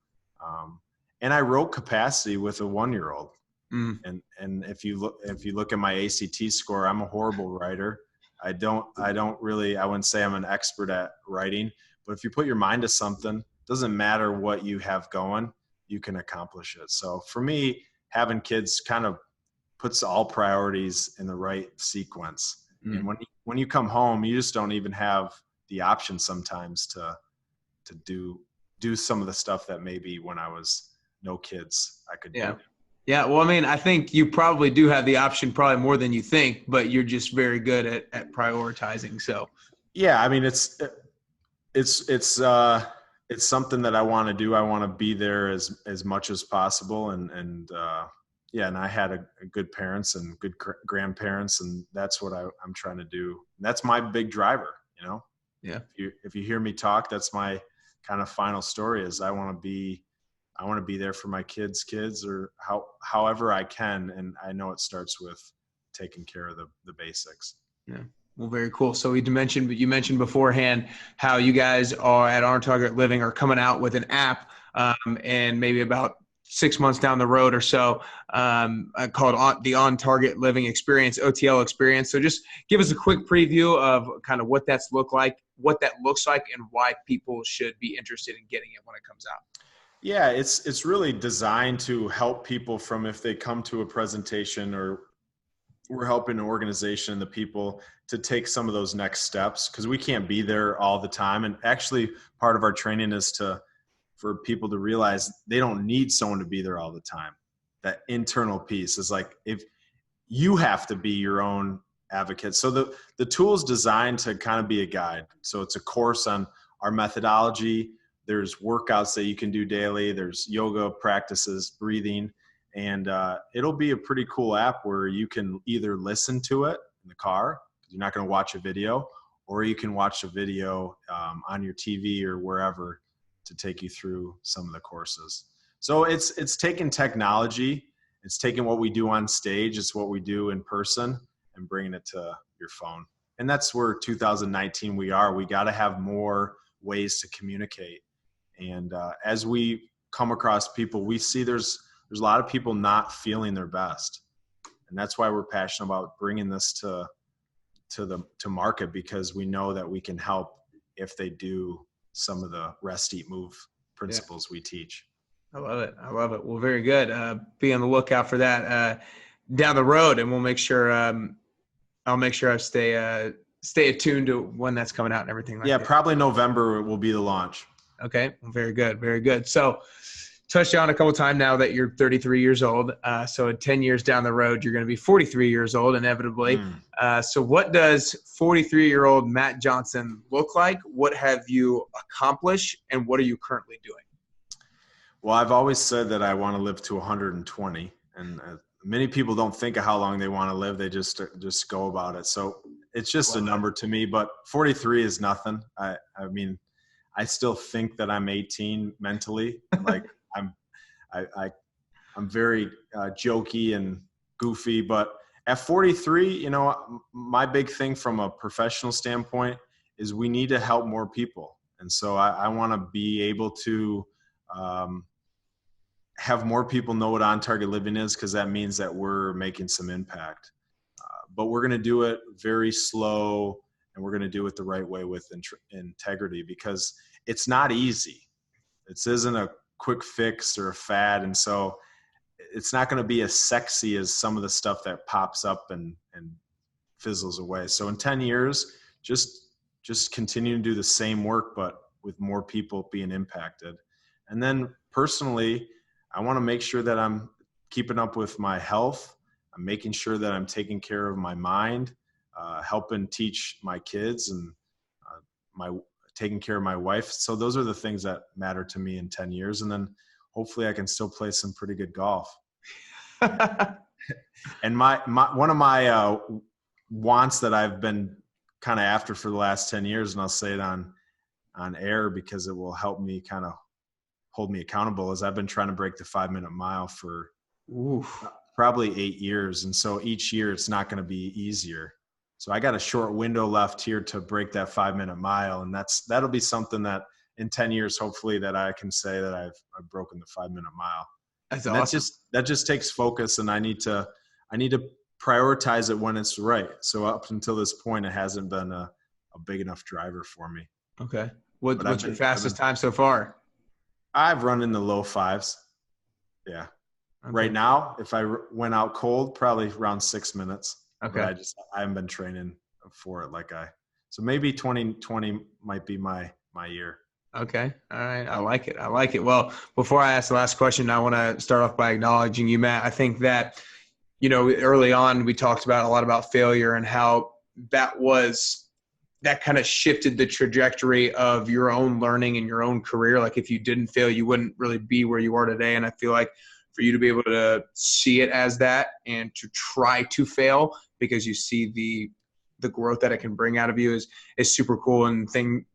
And I wrote capacity with a 1-year-old. And if you look at my ACT score, I'm a horrible writer. I wouldn't say I'm an expert at writing, but if you put your mind to something, doesn't matter what you have going, you can accomplish it. So for me, having kids kind of puts all priorities in the right sequence. And when you come home, you just don't even have the option sometimes to do some of the stuff that maybe when I was no kids I could do. Yeah. Well, I mean, I think you probably do have the option, probably more than you think, but you're just very good at prioritizing. So yeah, I mean, it's something that I want to do. I want to be there as much as possible. And I had a good parents and good grandparents, and that's what I'm trying to do. And that's my big driver, Yeah. If you hear me talk, that's my kind of final story is I want to be there for my kids or however I can. And I know it starts with taking care of the basics. Yeah. Well, very cool. So you mentioned beforehand how you guys are at Untitled Living are coming out with an app, and maybe about 6 months down the road or so, called the On Target Living Experience, OTL experience. So just give us a quick preview of kind of what that looks like, and why people should be interested in getting it when it comes out. Yeah, it's really designed to help people from if they come to a presentation or we're helping an organization, the people to take some of those next steps, because we can't be there all the time. And actually part of our training is for people to realize they don't need someone to be there all the time. that internal piece is like, if you have to be your own advocate. So the tool is designed to kind of be a guide. So it's a course on our methodology. There's workouts that you can do daily. There's yoga practices, breathing, and it'll be a pretty cool app where you can either listen to it in the car, because you're not going to watch a video, or you can watch a video on your TV or wherever to take you through some of the courses. So it's taking technology, it's taking what we do on stage, it's what we do in person, and bringing it to your phone. And that's where 2019 we are. We got to have more ways to communicate. And as we come across people, we see there's a lot of people not feeling their best. And that's why we're passionate about bringing this to market, because we know that we can help if they do some of the rest, eat, move principles we teach. I love it. I love it. Well, very good. Be on the lookout for that down the road, and we'll make sure I'll make sure I stay attuned to when that's coming out and everything like that. Yeah, probably November will be the launch. Okay. Well, very good. Very good. So touched on a couple of times now that you're 33 years old. So in 10 years down the road, you're going to be 43 years old, inevitably. So what does 43-year-old Matt Johnson look like? What have you accomplished, and what are you currently doing? Well, I've always said that I want to live to 120, and many people don't think of how long they want to live. They just go about it. So it's just a number to me, but 43 is nothing. I mean, I still think that I'm 18 mentally. Like I'm very jokey and goofy, but at 43, my big thing from a professional standpoint is we need to help more people. And so I want to be able to have more people know what on-target living is, because that means that we're making some impact. But we're going to do it very slow, and we're going to do it the right way with integrity, because it's not easy. This isn't a quick fix or a fad. And so it's not going to be as sexy as some of the stuff that pops up and fizzles away. So in 10 years, just continue to do the same work, but with more people being impacted. And then personally, I want to make sure that I'm keeping up with my health. I'm making sure that I'm taking care of my mind, helping teach my kids, and taking care of my wife. So those are the things that matter to me in 10 years. And then hopefully I can still play some pretty good golf. And one of my wants that I've been kind of after for the last 10 years, and I'll say it on air because it will help me kind of hold me accountable, is I've been trying to break the 5-minute mile for probably 8 years. And so each year it's not going to be easier. So I got a short window left here to break that 5-minute mile. And that'll be something that in 10 years, hopefully, that I can say that I've broken the 5-minute mile. That's awesome. That just takes focus, and I need to prioritize it when it's right. So up until this point, it hasn't been a big enough driver for me. Okay. What's your fastest time so far? I've run in the low 5s. Yeah. Okay. Right now, if I went out cold, probably around 6 minutes. Okay. But I haven't been training for it so maybe 2020 might be my year. Okay. All right. I like it. Well, before I ask the last question, I want to start off by acknowledging you, Matt. I think that, early on we talked about a lot about failure and how that kind of shifted the trajectory of your own learning and your own career. Like if you didn't fail, you wouldn't really be where you are today. And I feel like for you to be able to see it as that and to try to fail because you see the growth that it can bring out of you is super cool, and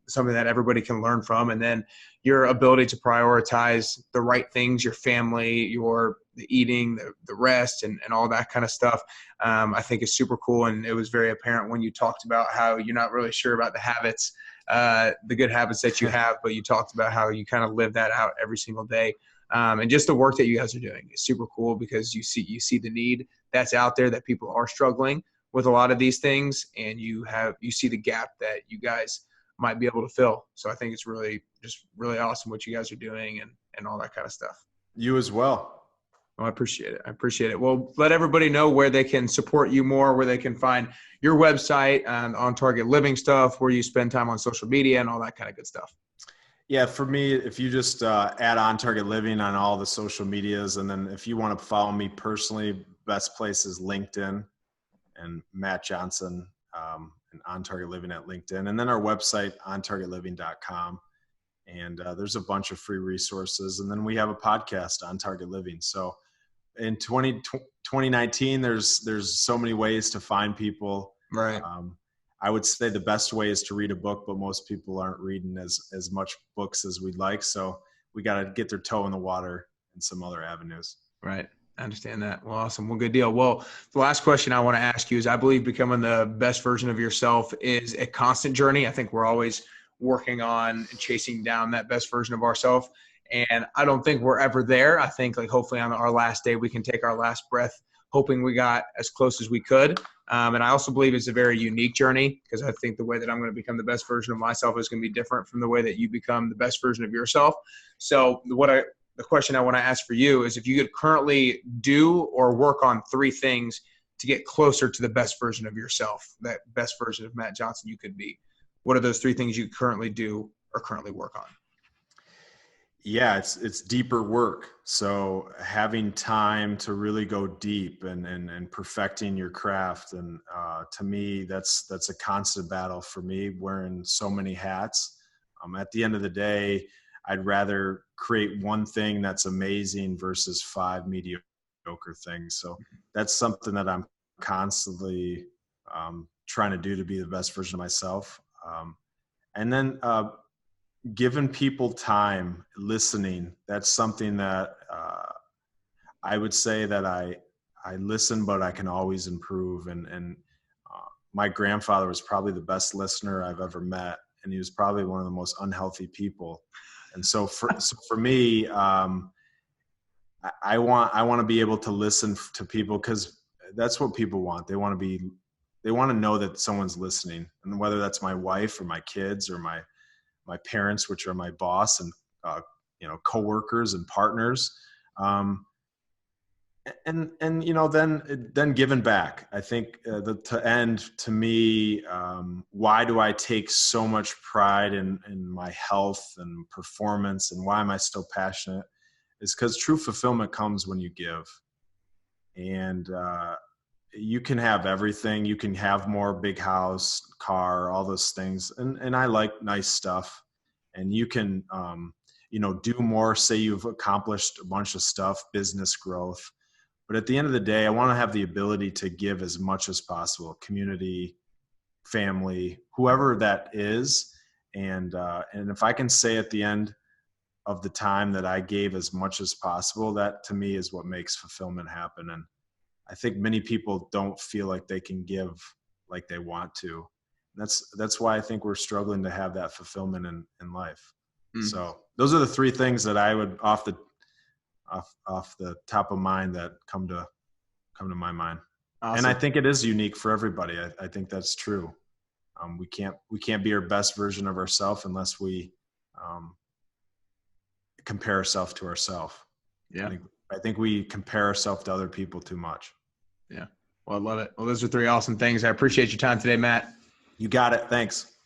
something that everybody can learn from. And then your ability to prioritize the right things, your family, the eating, the rest, and all that kind of stuff, I think is super cool. And it was very apparent when you talked about how you're not really sure about the habits, the good habits that you have, but you talked about how you kind of live that out every single day. And just the work that you guys are doing is super cool, because you see the need that's out there, that people are struggling with a lot of these things, and you see the gap that you guys might be able to fill. So I think it's really awesome what you guys are doing and all that kind of stuff. You as well. Oh, I appreciate it. Well, let everybody know where they can support you more, where they can find your website and on target living stuff, where you spend time on social media and all that kind of good stuff. Yeah, for me, if you just add On Target Living on all the social medias, and then if you want to follow me personally, best place is LinkedIn and Matt Johnson, and On Target Living at LinkedIn, and then our website, ontargetliving.com. And there's a bunch of free resources. And then we have a podcast, On Target Living. So in 2019, there's so many ways to find people. Right. I would say the best way is to read a book, but most people aren't reading as much books as we'd like. So we got to get their toe in the water in some other avenues. Right. I understand that. Well, awesome. Well, good deal. Well, the last question I want to ask you is, I believe becoming the best version of yourself is a constant journey. I think we're always working on and chasing down that best version of ourselves. And I don't think we're ever there. I think like hopefully on our last day, we can take our last breath, hoping we got as close as we could. And I also believe it's a very unique journey, because I think the way that I'm going to become the best version of myself is going to be different from the way that you become the best version of yourself. So the question I want to ask for you is, if you could currently do or work on 3 things to get closer to the best version of yourself, that best version of Matt Johnson you could be, what are those 3 things you currently do or currently work on? Yeah, it's deeper work. So having time to really go deep and perfecting your craft. And to me, that's a constant battle for me, wearing so many hats. At the end of the day, I'd rather create one thing that's amazing versus 5 mediocre things. So that's something that I'm constantly trying to do to be the best version of myself. And then giving people time, listening, that's something that I would say that I listen, but I can always improve. And my grandfather was probably the best listener I've ever met, and he was probably one of the most unhealthy people. And so for me, I want to be able to listen to people, because that's what people want. They want to know that someone's listening, and whether that's my wife or my kids or my parents, which are my boss, and coworkers and partners, and then giving back. I think to me, why do I take so much pride in my health and performance, and why am I still passionate? Is because true fulfillment comes when you give. And you can have everything. You can have more, big house, car, all those things. And I like nice stuff. And you can, do more, say you've accomplished a bunch of stuff, business growth. But at the end of the day, I want to have the ability to give as much as possible, community, family, whoever that is. And if I can say at the end of the time that I gave as much as possible, that to me is what makes fulfillment happen. And I think many people don't feel like they can give like they want to. That's why I think we're struggling to have that fulfillment in life. So those are the 3 things that I would off the top of mind that come to my mind. Awesome. And I think it is unique for everybody. I think that's true. We can't be our best version of ourselves unless we compare ourselves to ourselves. Yeah. I think we compare ourselves to other people too much. Yeah. Well, I love it. Well, those are 3 awesome things. I appreciate your time today, Matt. You got it. Thanks.